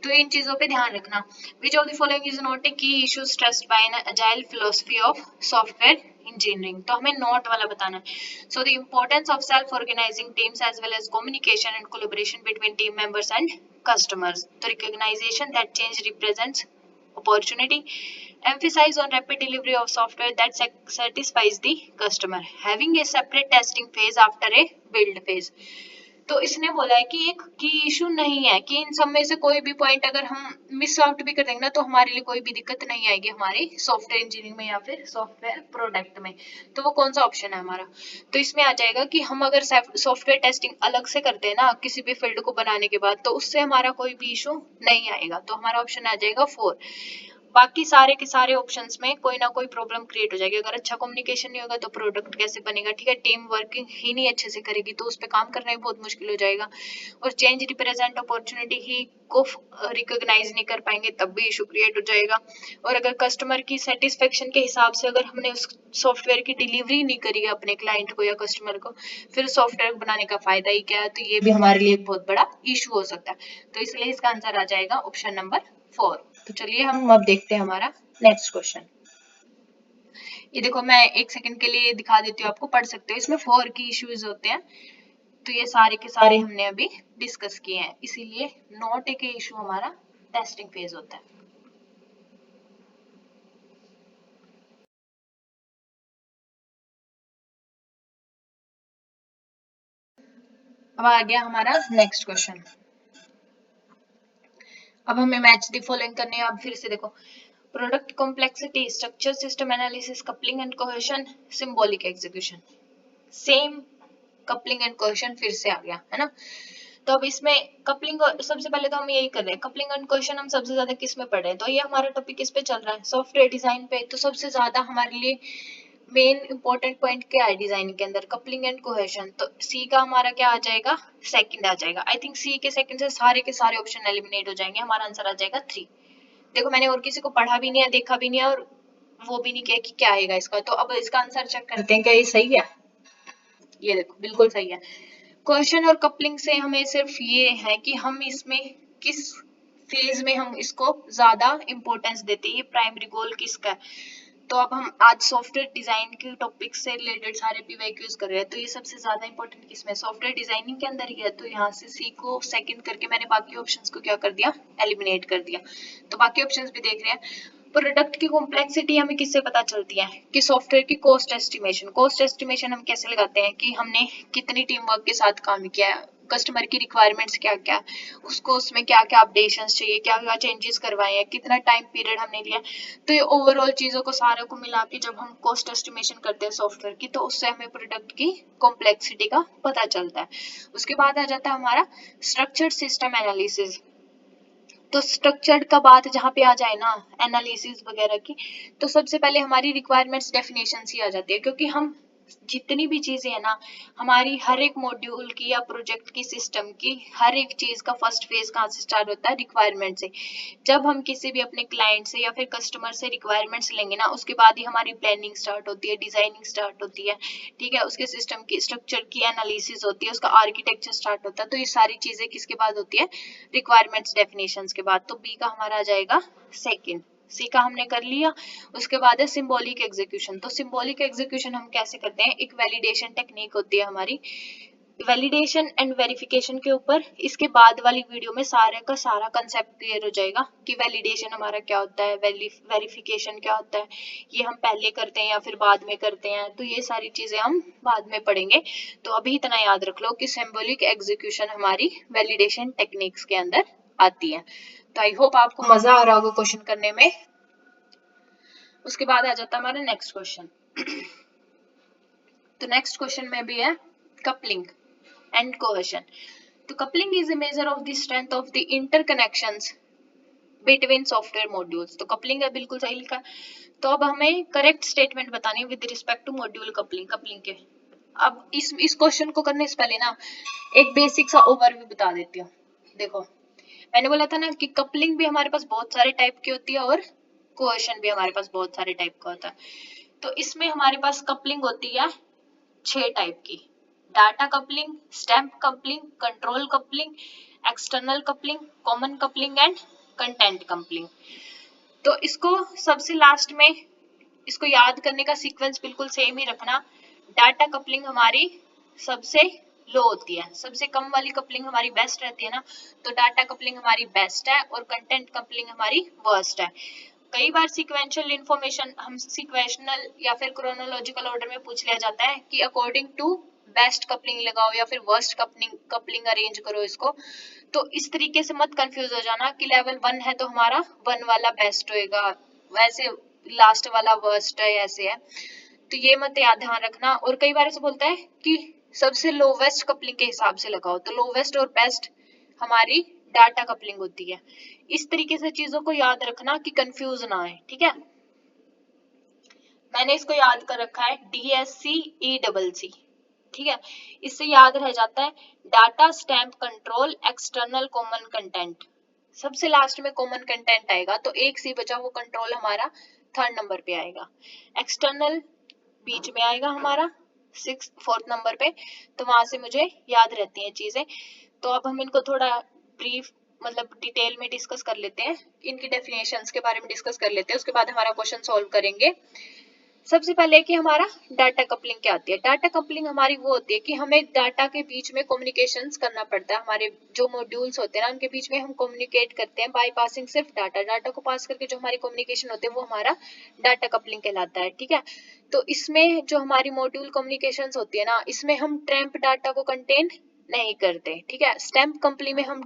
तो इन चीजों पे ध्यान रखना। Which of the following is not a key issue stressed by an agile philosophy of software engineering? तो हमें नोट वाला बताना है। So the importance of self organizing teams as well as communication and collaboration between team members and customers. The recognition that change represents opportunity. Emphasize on rapid delivery of software that satisfies the customer. Having a separate testing phase after a build phase. तो इसने बोला है कि एक की इशू नहीं है, कि इन सब में से कोई भी पॉइंट अगर हम मिस आउट भी कर देंगे ना, तो हमारे लिए कोई भी दिक्कत नहीं आएगी हमारी सॉफ्टवेयर इंजीनियरिंग में या फिर सॉफ्टवेयर प्रोडक्ट में। तो वो कौन सा ऑप्शन है हमारा? तो इसमें आ जाएगा कि हम अगर सॉफ्टवेयर टेस्टिंग अलग से करते हैं ना किसी भी फील्ड को बनाने के बाद, तो उससे हमारा कोई भी इशू नहीं आएगा। तो हमारा ऑप्शन आ जाएगा 4। बाकी सारे के सारे ऑप्शंस में कोई ना कोई प्रॉब्लम क्रिएट हो जाएगी। अगर अच्छा कम्युनिकेशन नहीं होगा तो प्रोडक्ट कैसे बनेगा, ठीक है। टीम वर्किंग ही नहीं अच्छे से करेगी तो उस पर काम करना ही बहुत मुश्किल हो जाएगा। और चेंज रिप्रेजेंट अपॉर्चुनिटी ही को रिकॉग्नाइज नहीं कर पाएंगे, तब भी इशू क्रिएट हो जाएगा। और अगर कस्टमर की सेटिस्फेक्शन के हिसाब से अगर हमने उस सॉफ्टवेयर की डिलीवरी नहीं करी है अपने क्लाइंट को या कस्टमर को, फिर सॉफ्टवेयर बनाने का फायदा ही क्या है? तो ये भी हमारे लिए एक बहुत बड़ा इशू हो सकता है। तो इसलिए इसका आंसर आ जाएगा ऑप्शन नंबर 4। तो चलिए हम अब देखते हैं हमारा नेक्स्ट क्वेश्चन। ये देखो मैं एक सेकंड के लिए दिखा देती हूँ आपको, पढ़ सकते हो। इसमें 4 की इश्यूज होते हैं, तो ये सारे के सारे हमने अभी डिस्कस किए हैं, इसीलिए नॉट एक इशू हमारा टेस्टिंग फेज होता है। अब आ गया हमारा नेक्स्ट क्वेश्चन। अब हमें मैच द फॉलोइंग करने हैं। अब फिर से देखो, product complexity, structure system analysis, coupling and cohesion, symbolic execution. Same coupling and cohesion फिर से आ गया है ना। तो अब इसमें कपलिंग, सबसे पहले तो हम यही कर रहे हैं, कपलिंग एंड कोहेशन हम सबसे ज्यादा किस में पढ़ रहे हैं, तो ये हमारा टॉपिक इस पे चल रहा है, सॉफ्टवेयर डिजाइन पे। तो सबसे ज्यादा हमारे लिए मेन इंपॉर्टेंट पॉइंट क्या है डिजाइन के अंदर, कपलिंग एंड कोहेशन। तो सी का हमारा क्या आ जाएगा, सेकंड आ जाएगा। आई थिंक सी के सेकंड से सारे के सारे ऑप्शन एलिमिनेट हो जाएंगे, हमारा आंसर आ जाएगा 3। देखो मैंने और किसी को पढ़ा भी नहीं है, देखा भी नहीं है, और वो भी नहीं किया कि क्या आएगा इसका। तो अब इसका आंसर चेक करते हैं क्या ये सही है। ये देखो बिल्कुल सही है। क्वेश्चन और कपलिंग से हमें सिर्फ ये है कि हम इसमें किस फेज में हम इसको ज्यादा इंपॉर्टेंस देते हैं, ये प्राइमरी गोल किसका है। तो अब हम आज सॉफ्टवेयर डिजाइन के टॉपिक से रिलेटेड सारे पीवाईक्यूज कर रहे हैं, तो ये सबसे ज्यादा इंपॉर्टेंट किसमें, सॉफ्टवेयर डिजाइनिंग के अंदर ही है। तो यहाँ से सी को सेकंड करके मैंने बाकी ऑप्शंस को क्या कर दिया, एलिमिनेट कर दिया। तो बाकी ऑप्शंस भी देख रहे हैं। प्रोडक्ट की कॉम्प्लेक्सिटी हमें किससे पता चलती है, कि सॉफ्टवेयर की कॉस्ट एस्टिमेशन। कॉस्ट एस्टिमेशन हम कैसे लगाते हैं, कि हमने कितनी टीम वर्क के साथ काम किया है, कस्टमर की रिक्वायरमेंट्स क्या क्या, उसको उसमें क्या क्या अपडेशंस चाहिए, क्या क्या चेंजेस करवाए हैं, कितना टाइम पीरियड हमने लिया। तो ये ओवरऑल चीजों को सारे को मिला के जब हम कॉस्ट एस्टिमेशन करते हैं सॉफ्टवेयर की, तो उससे हमें प्रोडक्ट की कॉम्प्लेक्सिटी का पता चलता है। उसके बाद आ जाता है हमारा स्ट्रक्चर्ड सिस्टम एनालिसिस। तो स्ट्रक्चर्ड का बात जहाँ पे आ जाए ना, एनालिसिस वगैरह की, तो सबसे पहले हमारी रिक्वायरमेंट्स डेफिनेशन ही आ जाती है। क्योंकि हम जितनी भी चीजें है ना, हमारी हर एक मॉड्यूल की या प्रोजेक्ट की सिस्टम की हर एक चीज का फर्स्ट फेज कहाँ से स्टार्ट होता है, रिक्वायरमेंट से। जब हम किसी भी अपने क्लाइंट से या फिर कस्टमर से रिक्वायरमेंट्स लेंगे ना, उसके बाद ही हमारी प्लानिंग स्टार्ट होती है, डिजाइनिंग स्टार्ट होती है, ठीक है, उसके सिस्टम की स्ट्रक्चर की एनालिसिस होती है, उसका आर्किटेक्चर स्टार्ट होता है। तो ये सारी चीजें किसके बाद होती है, रिक्वायरमेंट्स डेफिनेशंस के बाद। तो बी का हमारा आ जाएगा सेकंड। सी का हमने कर लिया। उसके बाद है सिंबॉलिक एग्जीक्यूशन। तो सिंबॉलिक एग्जीक्यूशन हम कैसे करते हैं, एक वैलिडेशन टेक्निक होती है हमारी, वैलिडेशन एंड वेरिफिकेशन के ऊपर इसके बाद वाली वीडियो में सारे का सारा कंसेप्ट क्लियर हो जाएगा कि वैलिडेशन हमारा क्या होता है, वेरिफिकेशन क्या होता है, ये हम पहले करते हैं या फिर बाद में करते हैं। तो ये सारी चीजें हम बाद में पढ़ेंगे। तो अभी इतना याद रख लो कि सिंबॉलिक एग्जीक्यूशन हमारी वैलिडेशन टेक्निक्स के अंदर आती है। तो आई होप आपको मजा आ रहा होगा क्वेश्चन करने में। उसके बाद आ जाता है हमारा नेक्स्ट क्वेश्चन। तो नेक्स्ट क्वेश्चन में भी है कपलिंग एंड कोहेशन। तो coupling is a measure of the strength of the interconnections between software modules। तो कपलिंग है, बिल्कुल सही लिखा है। तो अब हमें करेक्ट स्टेटमेंट बतानी है with respect to module coupling, coupling के। अब इस क्वेश्चन को करने से पहले ना एक बेसिक सा ओवरव्यू बता देती हूँ। देखो मैंने बोला था ना कि कपलिंग भी हमारे पास बहुत सारे टाइप की होती है और कोहेशन भी हमारे पास बहुत सारे टाइप का होता है। तो इसमें हमारे पास कपलिंग होती है 6 टाइप की, data coupling, stamp coupling, control coupling, external coupling, common coupling and content coupling. तो इसको सबसे लास्ट में इसको याद करने का सीक्वेंस बिल्कुल सेम ही रखना। डाटा कपलिंग हमारी सबसे लो होती है, सबसे कम वाली कपलिंग हमारी बेस्ट रहती है ना, तो डाटा कपलिंग हमारी बेस्ट है और कंटेंट कपलिंग हमारी वर्स्ट है। कई बार सीक्वेंशियल इंफॉर्मेशन हम सीक्वेंशनल या फिर क्रोनोलॉजिकल ऑर्डर में पूछ लिया जाता है कि अकॉर्डिंग टू बेस्ट कपलिंग लगाओ या फिर वर्स्ट कपलिंग अरेंज करो इसको। तो इस तरीके से मत कंफ्यूज हो जाना कि लेवल 1 है तो हमारा 1 वाला बेस्ट होएगा, वैसे लास्ट वाला वर्स्ट है, ऐसे है। तो ये मत याद ध्यान रखना। और कई बार ऐसे बोलता है कि सबसे लोवेस्ट कपलिंग के हिसाब से लगाओ, तो लोवेस्ट और बेस्ट हमारी डाटा कपलिंग होती है। इस तरीके से चीजों को याद रखना कि कंफ्यूज ना आए, ठीक है। मैंने इसको याद कर रखा है DSC-E-C, ठीक है। इससे याद रह जाता है data stamp control external common content. सबसे लास्ट में कॉमन कंटेंट आएगा, तो एक सी बचा वो कंट्रोल हमारा 3rd नंबर पे आएगा, एक्सटर्नल बीच में आएगा हमारा 4th नंबर पे। तो वहां से मुझे याद रहती हैं चीजें। तो अब हम इनको थोड़ा ब्रीफ मतलब डिटेल में डिस्कस कर लेते हैं, इनकी डेफिनेशंस के बारे में डिस्कस कर लेते हैं, उसके बाद हमारा क्वेश्चन सॉल्व करेंगे। सबसे पहले कि हमारा डाटा कपलिंग क्या होती है। डाटा कपलिंग हमारी वो होती है कि हमें डाटा के बीच में कम्युनिकेशंस करना पड़ता है। हमारे जो मॉड्यूल्स होते हैं ना उनके बीच में हम कम्युनिकेट करते हैं बाय पासिंग सिर्फ डाटा को पास करके जो हमारी कम्युनिकेशन होती है वो हमारा डाटा कपलिंग कहलाता है। ठीक है, तो इसमें जो हमारी मॉड्यूल कम्युनिकेशंस होती है ना, इसमें हम ट्रैम्प डाटा को कंटेन नहीं करते। ठीक है, स्टैम्प कंपनी में हम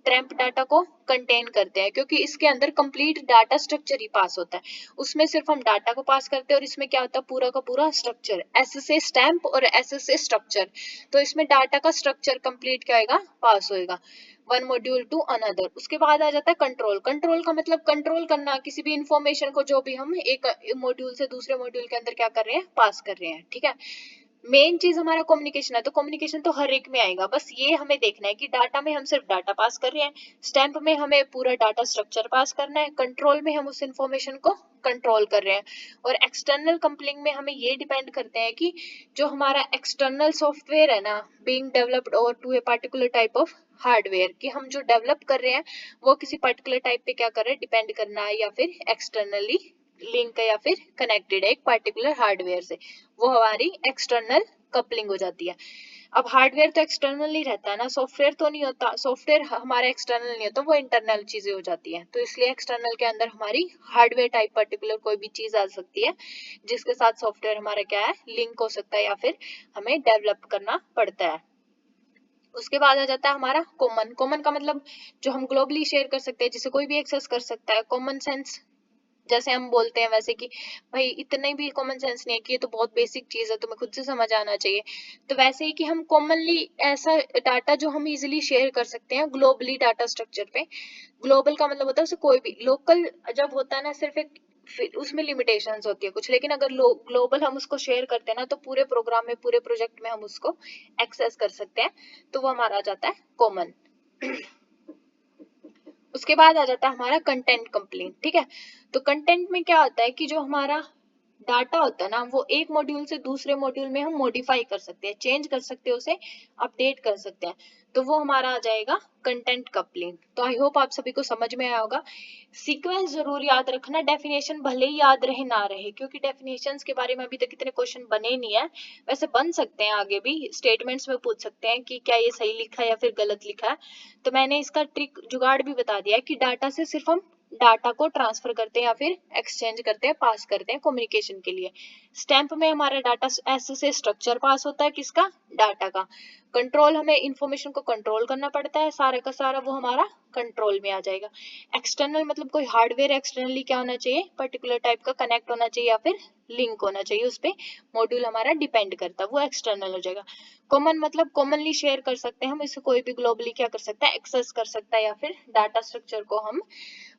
ट्रैम्प डाटा को कंटेन करते हैं क्योंकि इसके अंदर कंप्लीट डाटा स्ट्रक्चर ही पास होता है। उसमें सिर्फ हम डाटा को पास करते हैं और इसमें क्या होता है, पूरा का पूरा स्ट्रक्चर, एसएसए स्टैम्प और एसएसए स्ट्रक्चर। तो इसमें डाटा का स्ट्रक्चर कंप्लीट क्या होगा, पास होएगा वन मॉड्यूल टू अनदर। उसके बाद आ जाता है कंट्रोल। कंट्रोल का मतलब कंट्रोल करना किसी भी इंफॉर्मेशन को जो भी हम एक मॉड्यूल से दूसरे मॉड्यूल के अंदर क्या कर रहे हैं, पास कर रहे हैं। ठीक है, मेन चीज हमारा कम्युनिकेशन है, तो कम्युनिकेशन तो हर एक में आएगा। बस ये हमें देखना है कि डाटा में हम सिर्फ डाटा पास कर रहे हैं, स्टैम्प में हमें पूरा डाटा स्ट्रक्चर पास करना है, कंट्रोल में हम उस इंफॉर्मेशन को कंट्रोल कर रहे हैं, और एक्सटर्नल कपलिंग में हमें ये डिपेंड करते हैं कि जो हमारा एक्सटर्नल सॉफ्टवेयर है ना, बीइंग डेवलप्ड और to a particular type of hardware, कि हम जो डेवलप कर रहे हैं वो किसी पर्टिकुलर टाइप पे क्या कर रहे हैं, डिपेंड करना है, या फिर एक्सटर्नली लिंक है या फिर कनेक्टेड है एक पर्टिकुलर हार्डवेयर से, वो हमारी एक्सटर्नल कपलिंग हो जाती है। अब हार्डवेयर तो एक्सटर्नल ही रहता है ना, सॉफ्टवेयर तो नहीं होता, सॉफ्टवेयर हमारा एक्सटर्नल नहीं होता, वो इंटरनल चीजें हो जाती है। तो इसलिए एक्सटर्नल के अंदर हमारी हार्डवेयर टाइप पर्टिकुलर कोई भी चीज आ सकती है जिसके साथ सॉफ्टवेयर हमारा क्या है, लिंक हो सकता है या फिर हमें डेवलप करना पड़ता है। उसके बाद आ जाता है हमारा कॉमन। कॉमन का मतलब जो हम ग्लोबली शेयर कर सकते हैं, जिसे कोई भी एक्सेस कर सकता है। कॉमन सेंस जैसे हम बोलते हैं वैसे कि भाई इतने भी कॉमन सेंस नहीं है कि ये तो बहुत बेसिक चीज है, तुम्हें खुद से समझ आना चाहिए। तो वैसे ही कि हम कॉमनली ऐसा डाटा जो हम इजीली शेयर कर सकते हैं ग्लोबली डाटा स्ट्रक्चर पे। ग्लोबल का मतलब होता है उसे कोई भी, लोकल जब होता है ना सिर्फ एक उसमें लिमिटेशंस होती है कुछ, लेकिन अगर ग्लोबल हम उसको शेयर करते हैं ना तो पूरे प्रोग्राम में पूरे प्रोजेक्ट में हम उसको एक्सेस कर सकते हैं, तो वो हमारा आ जाता है कॉमन। उसके बाद आ जाता है हमारा कंटेंट कपलिंग। ठीक है, तो कंटेंट में क्या होता है कि जो हमारा डाटा होता है ना वो एक मॉड्यूल से दूसरे मॉड्यूल में हम मॉडिफाई कर सकते हैं, चेंज कर सकते हैं, उसे अपडेट कर सकते हैं, तो वो हमारा आ जाएगा कंटेंट कपलिंग। तो आई होप आप सभी को समझ में आया होगा। सीक्वेंस जरूर याद रखना, डेफिनेशन भले ही याद रहे ना रहे, क्योंकि डेफिनेशंस के बारे में अभी तक इतने क्वेश्चन बने नहीं है। वैसे बन सकते हैं आगे भी, स्टेटमेंट्स में पूछ सकते हैं कि क्या ये सही लिखा है या फिर गलत लिखा है। तो मैंने इसका ट्रिक जुगाड़ भी बता दिया है कि डाटा से सिर्फ हम डाटा को ट्रांसफर करते हैं या फिर एक्सचेंज करते हैं, पास करते हैं कम्युनिकेशन के लिए। स्टैम्प में हमारा डाटा ऐसे से स्ट्रक्चर पास होता है, किसका, डाटा का। कंट्रोल, हमें इंफॉर्मेशन को कंट्रोल करना पड़ता है, सारा का सारा वो हमारा कंट्रोल में आ जाएगा। एक्सटर्नल मतलब कोई हार्डवेयर एक्सटर्नली क्या होना चाहिए, पर्टिकुलर टाइप का कनेक्ट होना चाहिए या फिर लिंक होना चाहिए, उस पे मॉड्यूल हमारा डिपेंड करता है, वो एक्सटर्नल हो जाएगा। कॉमन मतलब कॉमनली शेयर कर सकते हैं हम, इसे कोई भी ग्लोबली क्या कर सकता है, एक्सेस कर सकता है, या फिर डाटा स्ट्रक्चर को हम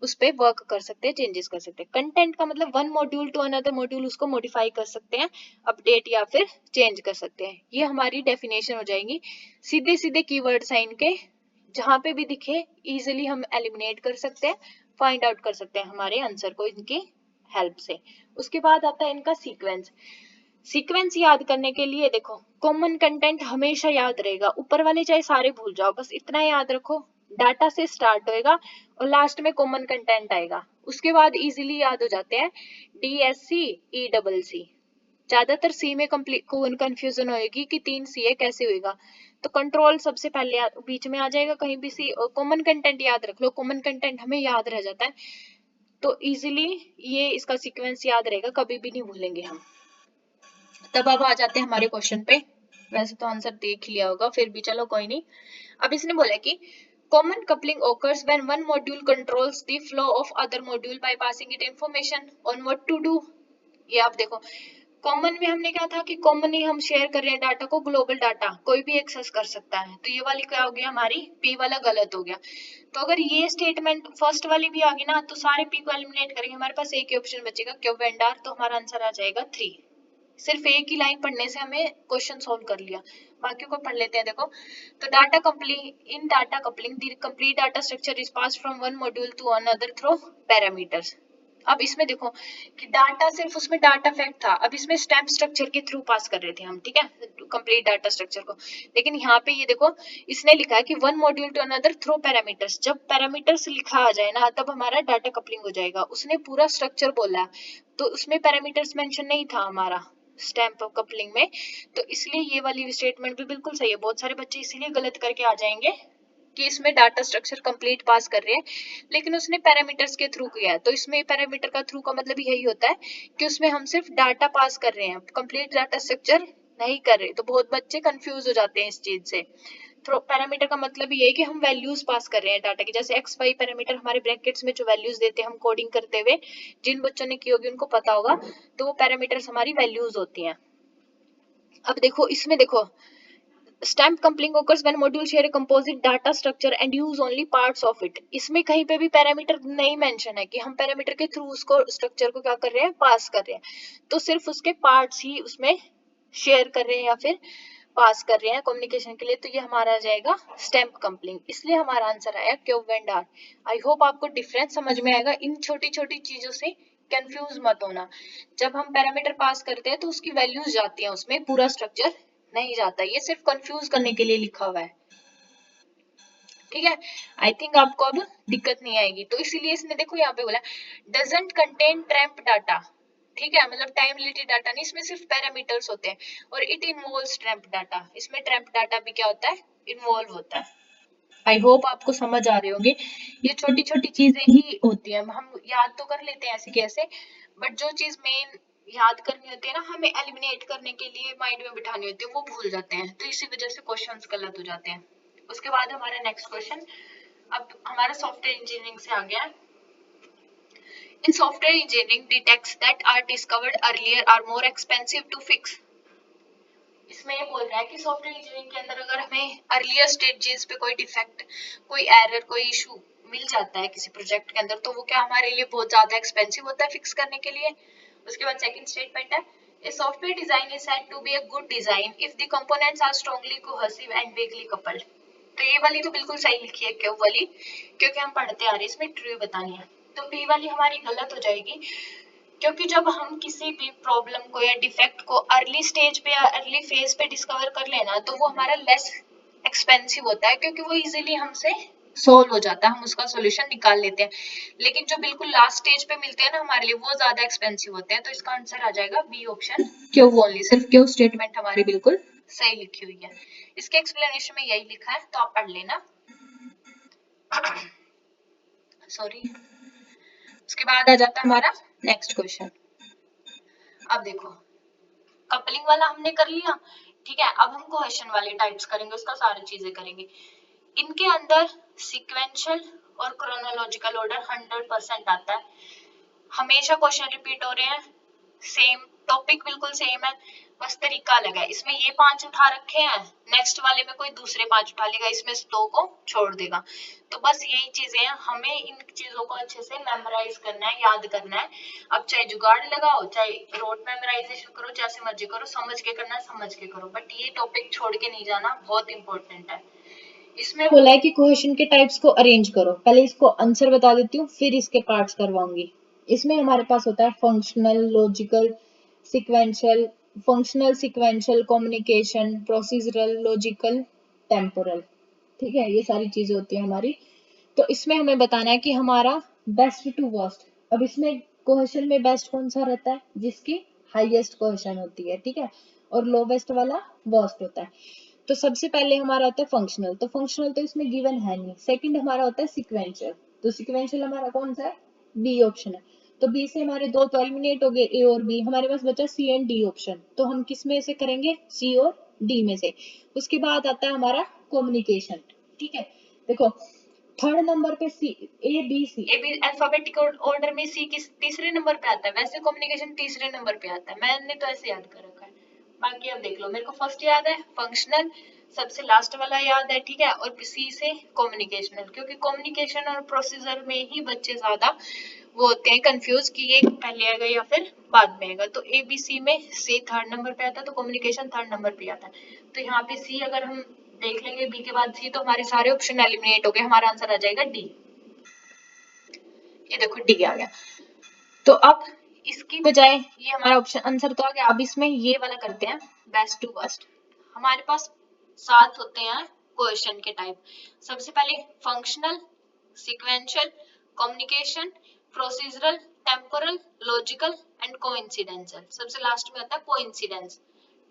उस पे वर्क कर सकते हैं, चेंजेस कर सकते हैं। कंटेंट का मतलब one module to another module उसको मॉडिफाई कर सकते हैं, अपडेट या फिर चेंज कर सकते हैं। ये हमारी डेफिनेशन हो जाएगी। सीधे सीधे कीवर्ड्स हैं इनके, जहां पे भी दिखे इजिली हम एलिमिनेट कर सकते हैं, फाइंड आउट कर सकते हैं हमारे आंसर को इनकी हेल्प से। उसके बाद आता है इनका सीक्वेंस। सीक्वेंस याद करने के लिए देखो, कॉमन कंटेंट हमेशा याद रहेगा, ऊपर वाले चाहे सारे भूल जाओ, बस इतना याद रखो, डाटा से स्टार्ट होएगा और लास्ट में कॉमन कंटेंट आएगा। उसके बाद इजीली याद हो जाते हैं DSC ECC। ज्यादातर सी में कंफ्यूजन होएगी कि 3 सी कैसे होएगा, तो कंट्रोल सबसे पहले बीच में आ जाएगा कहीं भी सी, और कॉमन कंटेंट याद रख लो, कॉमन कंटेंट हमें याद रह जाता है, तो इजीली ये इसका सीक्वेंस याद रहेगा, कभी भी नहीं भूलेंगे हम। तब अब आ जाते हैं हमारे क्वेश्चन पे। वैसे तो आंसर देख लिया होगा, फिर भी चलो कोई नहीं। अब इसने बोला कि common coupling occurs when one module controls the flow of other module by passing it information on what to do। ये आप देखो, कॉमन में हमने क्या था कि कॉमन ही हम शेयर कर रहे हैं डाटा को, ग्लोबल डाटा कोई भी एक्सेस कर सकता है, तो ये वाली क्या हो गया, हमारी पी वाला गलत हो गया। तो अगर ये स्टेटमेंट फर्स्ट वाली भी आ गई ना, तो सारे पी को एलिमिनेट करेंगे, हमारे पास एक ही ऑप्शन बचेगा, क्यों वेंडर, तो हमारा आंसर आ जाएगा 3। सिर्फ एक ही लाइन पढ़ने से हमें क्वेश्चन सॉल्व कर लिया। बाकी को पढ़ लेते हैं। देखो, तो data coupling, in data coupling the complete data structure is passed from one module to another through parameters. अब इसमें देखो कि डाटा सिर्फ उसमें डाटा फैक्ट था, अब इसमें स्टैम्प स्ट्रक्चर के थ्रू पास कर रहे थे हम, ठीक है, कंप्लीट डाटा स्ट्रक्चर को। लेकिन यहाँ पे ये देखो इसने लिखा है कि one module to another through parameters, जब पैरामीटर्स लिखा आ जाए ना तब हमारा डाटा कपलिंग हो जाएगा। उसने पूरा स्ट्रक्चर बोला तो उसमें पैरामीटर्स मेंशन नहीं था हमारा स्टैम्प कपलिंग में, तो इसलिए ये वाली स्टेटमेंट भी बिल्कुल सही है। बहुत सारे बच्चे इसीलिए गलत करके आ जाएंगे कि इसमें डाटा स्ट्रक्चर कंप्लीट पास कर रहे हैं, लेकिन उसने पैरामीटर्स के थ्रू किया है। तो इसमें पैरामीटर का थ्रू का मतलब यही होता है कि उसमें हम सिर्फ डाटा पास कर रहे हैं, कंप्लीट डाटा स्ट्रक्चर नहीं कर रहे। तो बहुत बच्चे कंफ्यूज हो जाते हैं इस चीज से। तो पैरामीटर का मतलब ये है कि हम वैल्यूज पास कर रहे हैं डाटा की, जैसे एक्स वाई पैरामीटर हमारे ब्रैकेट्स में जो वैल्यूज देते हैं हम कोडिंग करते हुए, जिन बच्चों ने की होगी उनको पता होगा, तो वो पैरामीटर्स हमारी वैल्यूज होती हैं। अब देखो इसमें देखो stamp coupling occurs when module share a composite data structure and use only parts of it। इसमें कहीं पे भी पैरामीटर नहीं मेंशन है कि हम पैरामीटर के थ्रू उसको स्ट्रक्चर को क्या कर रहे हैं, पास कर रहे हैं, तो सिर्फ उसके पार्ट्स ही उसमें शेयर कर रहे हैं या फिर पास कर रहे हैं कम्युनिकेशन के लिए। तो ये हमारा आ जाएगा स्टैम्प कपलिंग, इसलिए हमारा आंसर आया Q and R. I hope आपको डिफरेंस समझ में आएगा, इन छोटी छोटी चीजों से कंफ्यूज मत होना। जब हम पैरामीटर पास करते हैं तो उसकी वैल्यूज जाती हैं उसमें, पूरा स्ट्रक्चर नहीं जाता, ये सिर्फ कंफ्यूज करने के लिए लिखा हुआ है, ठीक है। आई थिंक आपको अब दिक्कत नहीं आएगी। तो इसीलिए इसने देखो यहाँ पे बोला डजंट कंटेन ट्रैम्प डाटा, ठीक है, मतलब टाइम रिलेटेड डाटा नहीं, इसमें सिर्फ पैरामीटर्स होते हैं, और इट इन्वॉल्व्स ट्रैम्प डाटा, इसमें ट्रैम्प डाटा भी क्या होता है, इन्वॉल्व होता है। आई होप आपको समझ आ रहे होंगे, ये छोटी छोटी चीजें ही होती है, हम याद तो कर लेते हैं ऐसे कैसे, बट जो चीज मेन याद करनी होती है ना, हमें एलिमिनेट करने के लिए माइंड में बिठानी होती है, वो भूल जाते हैं, तो इसी वजह से क्वेश्चंस गलत हो जाते हैं। उसके बाद हमारा नेक्स्ट क्वेश्चन अब हमारा सॉफ्टवेयर इंजीनियरिंग से आ गया। In software engineering the text that are discovered earlier are more expensive to fix. इसमें ये बोल रहा है कि सॉफ्टवेयर इंजीनियरिंग के अंदर अगर हमें अर्लियर स्टेजेस पे कोई डिफेक्ट, कोई एरर, कोई इशू मिल जाता है किसी प्रोजेक्ट के अंदर, तो वो क्या हमारे लिए बहुत ज्यादा एक्सपेंसिव होता है फिक्स करने के लिए। उसके बाद सेकंड स्टेटमेंट है a software design is said to be a good design if the components are strongly cohesive and weakly coupled. तो ये वाली तो बिल्कुल सही लिखी है क्यों वाली, क्योंकि हम पढ़ते आ रहे हैं, इसमें ट्रू बतानी है। तो बी वाली हमारी गलत हो जाएगी, क्योंकि जब हम किसी भी प्रॉब्लम को या डिफेक्ट को अर्ली स्टेज पे या अर्ली फेज पे डिस्कवर कर लेना, तो वो हमारा लेस एक्सपेंसिव होता है, क्योंकि वो इजीली हमसे सोल्व हो जाता है, हम उसका सॉल्यूशन निकाल लेते हैं। लेकिन जो बिल्कुल लास्ट स्टेज पे मिलते हैं ना हमारे लिए, वो ज्यादा एक्सपेंसिव होते हैं। तो इसका आंसर आ जाएगा बी ऑप्शन क्यों ओनली, सिर्फ क्यों स्टेटमेंट हमारी बिल्कुल सही लिखी हुई है। इसके एक्सप्लेनेशन में यही लिखा है, तो आप पढ़ लेना। सॉरी। उसके बाद आ जाता है हमारा नेक्स्ट क्वेश्चन। अब देखो कपलिंग वाला हमने कर लिया, ठीक है, अब हम क्वेश्चन वाले टाइप्स करेंगे, उसका सारी चीजें करेंगे। इनके अंदर सीक्वेंशियल और क्रोनोलॉजिकल ऑर्डर 100% आता है, हमेशा क्वेश्चन रिपीट हो रहे हैं, सेम टॉपिक बिल्कुल सेम है, बस तरीका अलग है। इसमें ये 5 उठा रखे हैं, नेक्स्ट वाले में कोई दूसरे 5 उठा लेगा, इसमें 2 को छोड़ देगा। तो बस यही चीजें हैं, हमें इन चीजों को अच्छे से मेमोराइज करना है, याद करना है। अब चाहे जुगाड़ लगाओ, चाहे रोड मेमोराइजेशन करो, जैसे मर्जी करो, समझ के करना है समझ के करो, बट ये टॉपिक छोड़ के नहीं जाना, बहुत इंपॉर्टेंट है। इसमें बोला है कि क्वेश्चन के टाइप्स को अरेंज करो, पहले इसको आंसर बता देती हूँ फिर इसके पार्ट्स करवाऊंगी। इसमें हमारे पास होता है functional, logical, sequential, functional, sequential, communication, procedural, logical, temporal, ठीक है, ये सारी चीजें होती है हमारी। तो इसमें हमें बताना है कि हमारा बेस्ट टू वर्स्ट। अब इसमें क्वेश्चन में बेस्ट कौन सा रहता है, जिसकी हाईएस्ट क्वेश्चन होती है, ठीक है, और लोवेस्ट वाला वर्स्ट होता है। तो सबसे पहले हमारा होता है फंक्शनल, तो फंक्शनल तो इसमें गिवन है नहीं। सेकंड हमारा होता है सीक्वेंशियल, तो सीक्वेंशियल हमारा कौन सा है, बी ऑप्शन है। तो बी से हमारे 2 तो एलिमिनेट हो गए, ए और बी, हमारे पास बचा सी एंड डी ऑप्शन, तो हम किस में से करेंगे, सी और डी में से। उसके बाद आता है हमारा कम्युनिकेशन, ठीक है। देखो थर्ड नंबर पे सी, ए बी अल्फाबेटिकल ऑर्डर में सी किस तीसरे नंबर पे आता है, वैसे कम्युनिकेशन तीसरे नंबर पे आता है, मैंने तो ऐसे याद कर रखा है। बाकी अब देख लो, मेरे को फर्स्ट याद है फंक्शनल, सबसे लास्ट वाला याद है, ठीक है, और सी से कम्युनिकेशनल, क्योंकि कम्युनिकेशन और प्रोसीजर में ही बच्चे ज्यादा वो होते हैं कंफ्यूज कि ये पहले आएगा या फिर बाद में आएगा। तो ए बी सी में सी थर्ड नंबर पे आता है, तो कम्युनिकेशन थर्ड नंबर पे आता है। तो यहाँ पे सी अगर हम देख लेंगे, बी के बाद सी, तो हमारे सारे ऑप्शन एलिमिनेट हो गए, हमारा आंसर आ जाएगा डी। ये देखो डी आ गया। तो अब इसकी बजाय ये हमारा ऑप्शन आंसर तो आ गया, अब इसमें ये वाला करते हैं बेस्ट टू वर्स्ट। हमारे पास 7 होते हैं क्वेश्चन के टाइप। सबसे पहले functional, sequential, communication, procedural, temporal, logical and coincidental. सबसे लास्ट में होता है कोइंसिडेंस।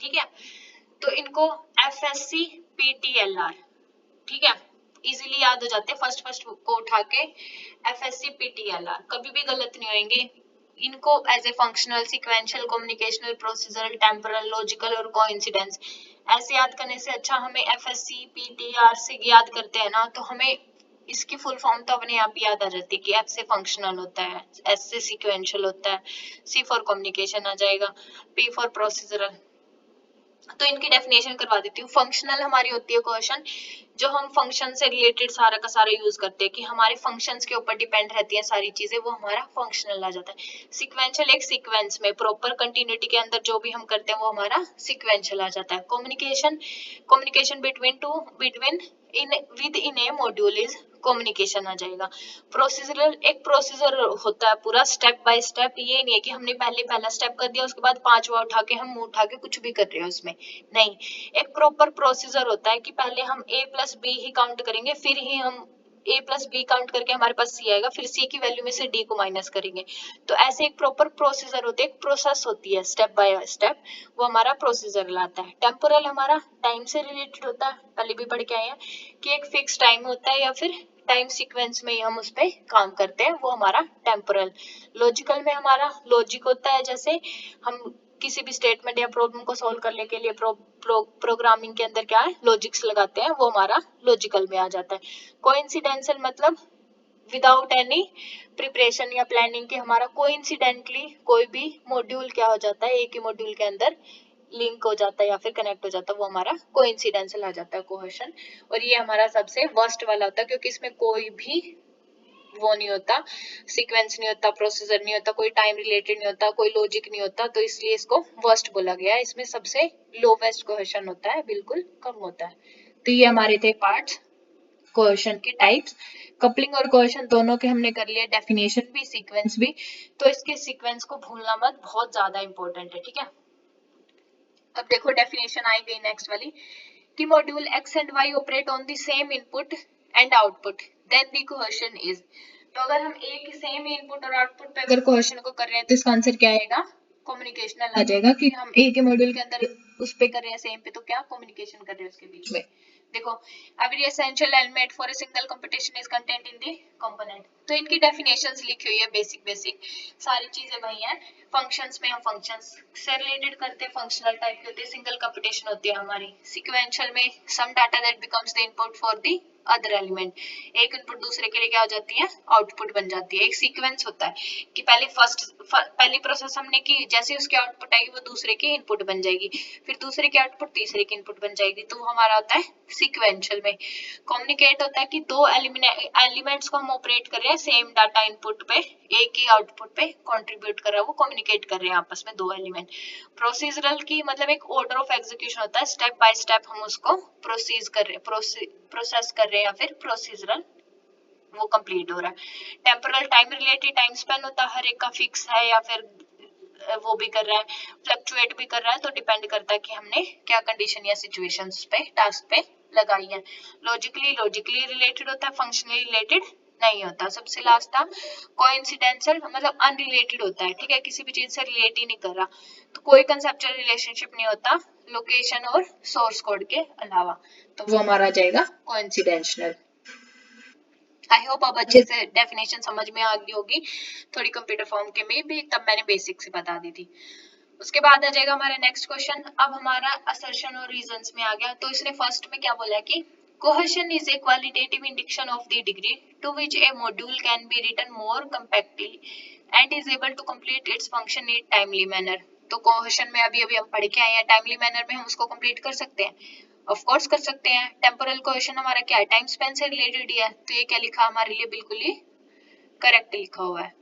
ठीक है, तो इनको FSC PTLR, ठीक है, इजीली याद हो जाते हैं फर्स्ट फर्स्ट को उठा के। FSC PTLR कभी भी गलत नहीं होंगे। इनको as a functional, sequential, communicational, procedural, temporal, logical और कोइंसिडेंस ऐसे याद करने से अच्छा हमें FSC PTR से याद करते हैं ना, तो हमें इसकी फुल फॉर्म तो अपने आप याद आ जाती है कि F से फंक्शनल होता है, S से सीक्वेंशियल होता है, C फॉर कम्युनिकेशन आ जाएगा, P फॉर प्रोसीजरल। तो इनकी डेफिनेशन करवा देती हूँ। फंक्शनल हमारी होती है क्वेश्चन जो हम फंक्शन से रिलेटेड सारा का सारा यूज करते हैं, कि हमारे फंक्शंस के ऊपर डिपेंड रहती है सारी चीजें, वो हमारा फंक्शनल आ जाता है। सीक्वेंशियल एक सीक्वेंस में प्रॉपर कंटिन्यूटी के अंदर जो भी हम करते हैं वो हमारा सीक्वेंशियल आ जाता है। Communication, communication between in within a module is communication आ जाएगा। प्रोसीजरल एक प्रोसीजर होता है पूरा स्टेप बाय स्टेप, ये नहीं है कि हमने पहला स्टेप कर दिया उसके बाद पांचवा उठा के हम मुंह उठा के कुछ भी कर रहे हो उसमें, नहीं। एक प्रॉपर प्रोसीजर होता है कि पहले हम A+B ही काउंट करेंगे, फिर ही हम A+B काउंट करके हमारे पास C आएगा, फिर C की वैल्यू में से D को माइनस करेंगे। तो ऐसे एक प्रॉपर प्रोसीजर होती है, एक प्रोसेस होती है स्टेप बाय स्टेप, वो हमारा प्रोसीजर लाता है। टेम्पोरल हमारा टाइम से रिलेटेड होता है, पहले भी पढ़ के आए हैं कि एक फिक्स टाइम होता है या फिर टाइम सीक्वेंस में ही हम उस पर काम करते हैं, वो हमारा टेम्पोरल। लॉजिकल में हमारा लॉजिक होता है, जैसे हम किसी भी स्टेटमेंट या प्रॉब्लम को सॉल्व करने के लिए प्रोग्रामिंग के अंदर क्या है लॉजिक्स लगाते हैं, वो हमारा लॉजिकल में आ जाता है। कोइंसिडेंशियल मतलब विदाउट एनी प्रिपरेशन या प्लानिंग के हमारा कोइंसिडेंटली कोई भी मॉड्यूल क्या हो जाता है, एक ही मॉड्यूल के अंदर लिंक हो जाता है या फिर कनेक्ट हो जाता है, वो हमारा कोइंसिडेंशियल आ जाता है क्वेश्चन। और ये हमारा सबसे वर्स्ट वाला होता है, क्योंकि इसमें कोई भी वो नहीं होता, सीक्वेंस नहीं होता, प्रोसीजर नहीं होता, कोई टाइम रिलेटेड नहीं होता, कोई लॉजिक नहीं होता, तो इसलिए इसको वर्स्ट बोला गया है। इसमें सबसे लोवेस्ट क्वेश्चन होता है, बिल्कुल कम होता है। तो ये हमारे थे पार्ट्स क्वेश्चन के टाइप्स। कपलिंग और क्वेश्चन दोनों के हमने कर लिया, डेफिनेशन भी सीक्वेंस भी। तो इसके सीक्वेंस को भूलना मत, बहुत ज्यादा इंपॉर्टेंट है, ठीक है। अब देखो डेफिनेशन आई गई नेक्स्ट वाली, कि module X and Y operate on the same input and output, then the question is. तो अगर हम एक सेम इनपुट और आउटपुट पे अगर क्वेश्चन को कर रहे हैं तो इसका आंसर क्या आएगा, कम्युनिकेशनल आ जाएगा, कि हम एक ही मॉड्यूल के अंदर उस पे कर रहे हैं सेम पे, तो क्या कम्युनिकेशन कर रहे हैं उसके बीच में। देखो, every essential element for a single computation is contained in the component। तो इनकी डेफिनेशंस लिखी हुई है बेसिक बेसिक, सारी चीजें वही हैं। फंक्शंस में हम फंक्शंस से रिलेटेड करते हैं, फंक्शनल टाइप की होती है, सिंगल कंप्यूटेशन होती है हमारी। सीक्वेंशियल में some data that becomes the input for the other element, एक इनपुट दूसरे के लिए क्या हो जाती है, आउटपुट बन जाती है। एक सीक्वेंस होता है कि पहली प्रोसेस हमने की, जैसे उसकी आउटपुट आएगी वो दूसरे की इनपुट बन जाएगी, फिर दूसरे की आउटपुट तीसरे की इनपुट बन जाएगी, तो वो हमारा होता है सीक्वेंशियल में। कम्युनिकेट होता है कि दो एलिमेंट्स को हम ऑपरेट कर रहे हैं सेम डाटा इनपुट पे, एक ही आउटपुट पे कंट्रीब्यूट कर रहा है, वो कम्युनिकेट कर रहे हैं आपस में दो एलिमेंट। प्रोसीजरल की मतलब एक ऑर्डर ऑफ एग्जीक्यूशन होता है, स्टेप बाय स्टेप हम उसको प्रोसेस कर रहे हैं या फिर प्रोसीजरल वो कंप्लीट हो रहा है। Temporal time related time Spain होता है, हर एक का फिक्स है या फिर वो भी कर रहा है, फ्लक्चुएट भी कर रहा है, तो डिपेंड करता है कि हमने क्या कंडीशन या सिचुएशंस पे टास्क पे लगाई है। लॉजिकली रिलेटेड होता है, फंक्शनली रिलेटेड नहीं होता। सबसे लास्ट था कोइंसिडेंशियल, मतलब अनरिलेटेड होता है, ठीक है, किसी भी चीज से रिलेट ही नहीं कर रहा, तो कोई कंसेप्चुअल रिलेशनशिप नहीं होता लोकेशन और सोर्स कोड के अलावा, तो वो हमारा आ जाएगा कोइंसिडेंशियल। आई होप अब अच्छे से डेफिनेशन समझ में आ गई होगी, थोड़ी कंप्यूटर फॉर्म के में भी तब मैंने बेसिक से बता दी थी। उसके बाद आ जाएगा हमारा नेक्स्ट क्वेश्चन। अब हमारा असर्शन और रीजंस में आ गया। तो इसने फर्स्ट में क्या बोला कि cohesion is a qualitative indication of the degree to which a module can be written more compactly and is able to complete its function in timely manner. तो कोहेशन में अभी अभी हम पढ़ के आए हैं, टाइमली मैनर में हम उसको कंप्लीट कर सकते हैं, ऑफ कोर्स कर सकते हैं। टेम्पोरल कोहेशन हमारा क्या है, टाइम स्पेन से रिलेटेड ही है, तो ये क्या लिखा हमारे लिए बिल्कुल ही करेक्ट लिखा हुआ है।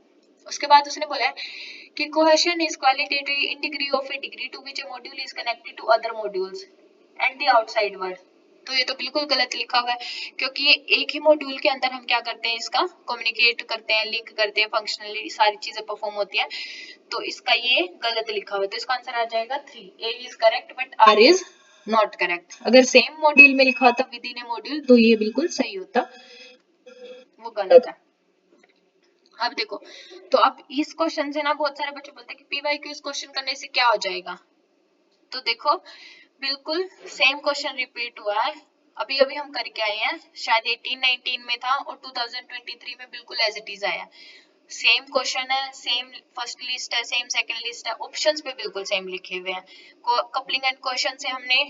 उसके बाद उसने बोला है कि cohesion is qualitative in degree of a degree to which a module is connected to other modules and the outside world। तो ये तो बिल्कुल गलत लिखा हुआ है, क्योंकि ये एक ही मॉड्यूल के अंदर हम क्या करते हैं, इसका कम्युनिकेट करते हैं, लिंक करते हैं, फंक्शनली सारी चीजें परफॉर्म होती है। तो इसका ये गलत लिखा हुआ है, तो इसका आंसर आ जाएगा 3। A is correct but R is not correct. अगर सेम मॉड्यूल में लिखा होता विद इन ए मॉड्यूल तो ये बिल्कुल सही होता, वो गलत है। अब देखो, तो अब इस क्वेश्चन से ना बहुत सारे बच्चे बोलते हैं कि पीवाईक्यू इस क्वेश्चन करने से क्या हो जाएगा। तो देखो बिल्कुल सेम क्वेश्चन रिपीट हुआ है, अभी अभी हम करके आए हैं, शायद 18-19 में था और 2023 में बिल्कुल एज इट इज आया। सेम क्वेश्चन है, सेम फर्स्ट लिस्ट है, सेम सेकंड लिस्ट है, ऑप्शंस पे बिल्कुल सेम लिखे हुए हैं। कपलिंग एंड क्वेश्चन से हमने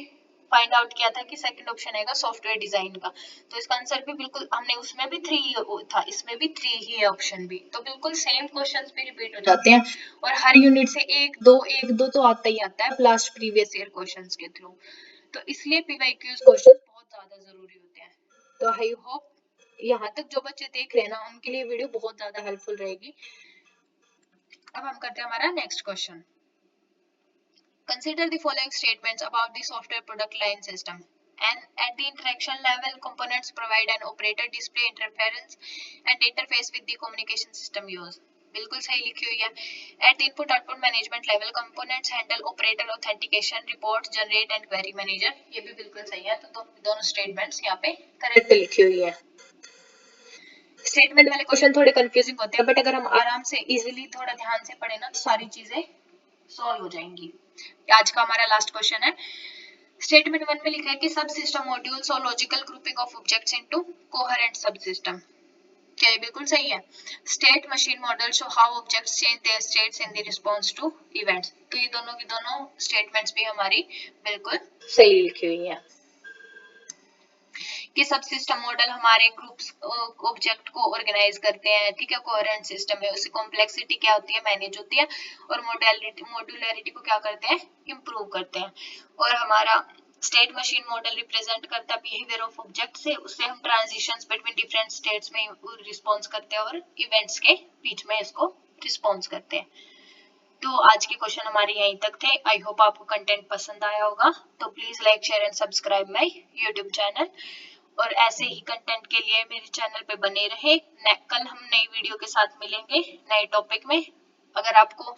फाइंड आउट किया था कि सेकंड ऑप्शन आएगा सॉफ्टवेयर डिजाइन का, तो इसका आंसर भी बिल्कुल हमने उसमें भी 3 था, इसमें भी 3 ही है ऑप्शन भी, तो बिल्कुल सेम क्वेश्चंस भी रिपीट हो जाते हैं और हर यूनिट से एक दो तो आता ही आता है लास्ट प्रीवियस ईयर क्वेश्चंस के थ्रू। तो इसलिए पीवाईक्यूज क्वेश्चंस बहुत ज्यादा जरूरी होते हैं। तो आई होप यहाँ तक जो बच्चे देख रहे हैं ना उनके लिए वीडियो बहुत ज्यादा हेल्पफुल रहेगी। अब हम करते हैं हमारा next question. Consider the following statements about the software product line system. And at the interaction level, components provide an operator display interference and interface with the communication system used. बिल्कुल सही लिखी हुई है। At the input output management level, components handle operator authentication, report, generate and query manager. ये भी बिल्कुल सही है, तो दोनों स्टेटमेंट्स यहाँ पे करेक्ट लिखी हुई है। स्टेटमेंट वाले क्वेश्चन थोड़े कंफ्यूजिंग होते हैं, बट अगर हम आराम से इजीली थोड़ा ध्यान से पढ़े ना तो सारी चीजें सॉल्व हो जाएंगी। आज का हमारा लास्ट क्वेश्चन है। स्टेटमेंट 1 में लिखा है कि सब सिस्टम मॉड्यूल्स और logical grouping of objects into coherent subsystem. क्या ये बिल्कुल सही है? State machine model show how objects change their states in the response to events. तो ये दोनों की दोनों स्टेटमेंट्स भी हमारी बिल्कुल सही लिखी हुई है कि सब सिस्टम मॉडल हमारे ग्रुप्स ऑब्जेक्ट को ऑर्गेनाइज करते हैं, ठीक है, कोहेरेंट सिस्टम है, उसकी कॉम्प्लेक्सिटी क्या होती है, मैनेज होती है, और मॉड्यूलरिटी को क्या करते हैं, इंप्रूव करते हैं। और हमारा स्टेट मशीन मॉडल रिप्रेजेंट करता है बिहेवियर ऑफ ऑब्जेक्ट से, उससे हम ट्रांजिशंस बिटवीन डिफरेंट स्टेट्स में रिस्पॉन्स करते हैं और इवेंट्स के बीच में इसको रिस्पॉन्स करते हैं। तो आज के क्वेश्चन हमारे यहीं तक थे। आई होप आपको कंटेंट पसंद आया होगा, तो please like share and subscribe my YouTube channel, और ऐसे ही कंटेंट के लिए मेरे चैनल पे बने रहे। कल हम नई वीडियो के साथ मिलेंगे नए टॉपिक में। अगर आपको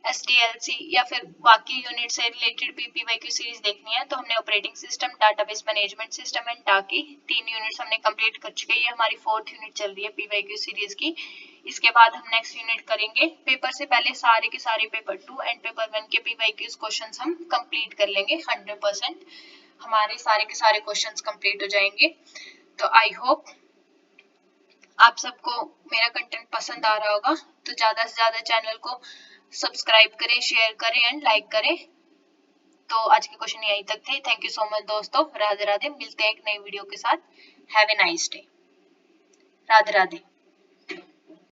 SDLC या फिर बाकी यूनिट से रिलेटेड PPYQ सीरीज देखनी है तो हमने operating system, database management system and टाकी 3 यूनिट्स हमने कंप्लीट कर चुके हैं। ये हमारी 4th यूनिट चल रही है PYQ सीरीज की। इसके बाद हम नेक्स्ट यूनिट करेंगे। पेपर से पहले सारे के सारे पेपर 2 एंड पेपर 1 के PYQ क्वेश्चंस हम कंप्लीट कर लेंगे। 100% हमारे सारे के सारे क्वेश्चंस कंप्लीट हो जाएंगे। तो आई होप आप सबको मेरा कंटेंट पसंद आ रहा होगा, तो ज्यादा से ज्यादा चैनल को सब्सक्राइब करें, शेयर करें एंड लाइक करें। तो आज के क्वेश्चन यहीं तक थे। थैंक यू सो मच दोस्तों। राधे राधे। मिलते हैं एक नई वीडियो के साथ। Have a nice day. Radhe Radhe.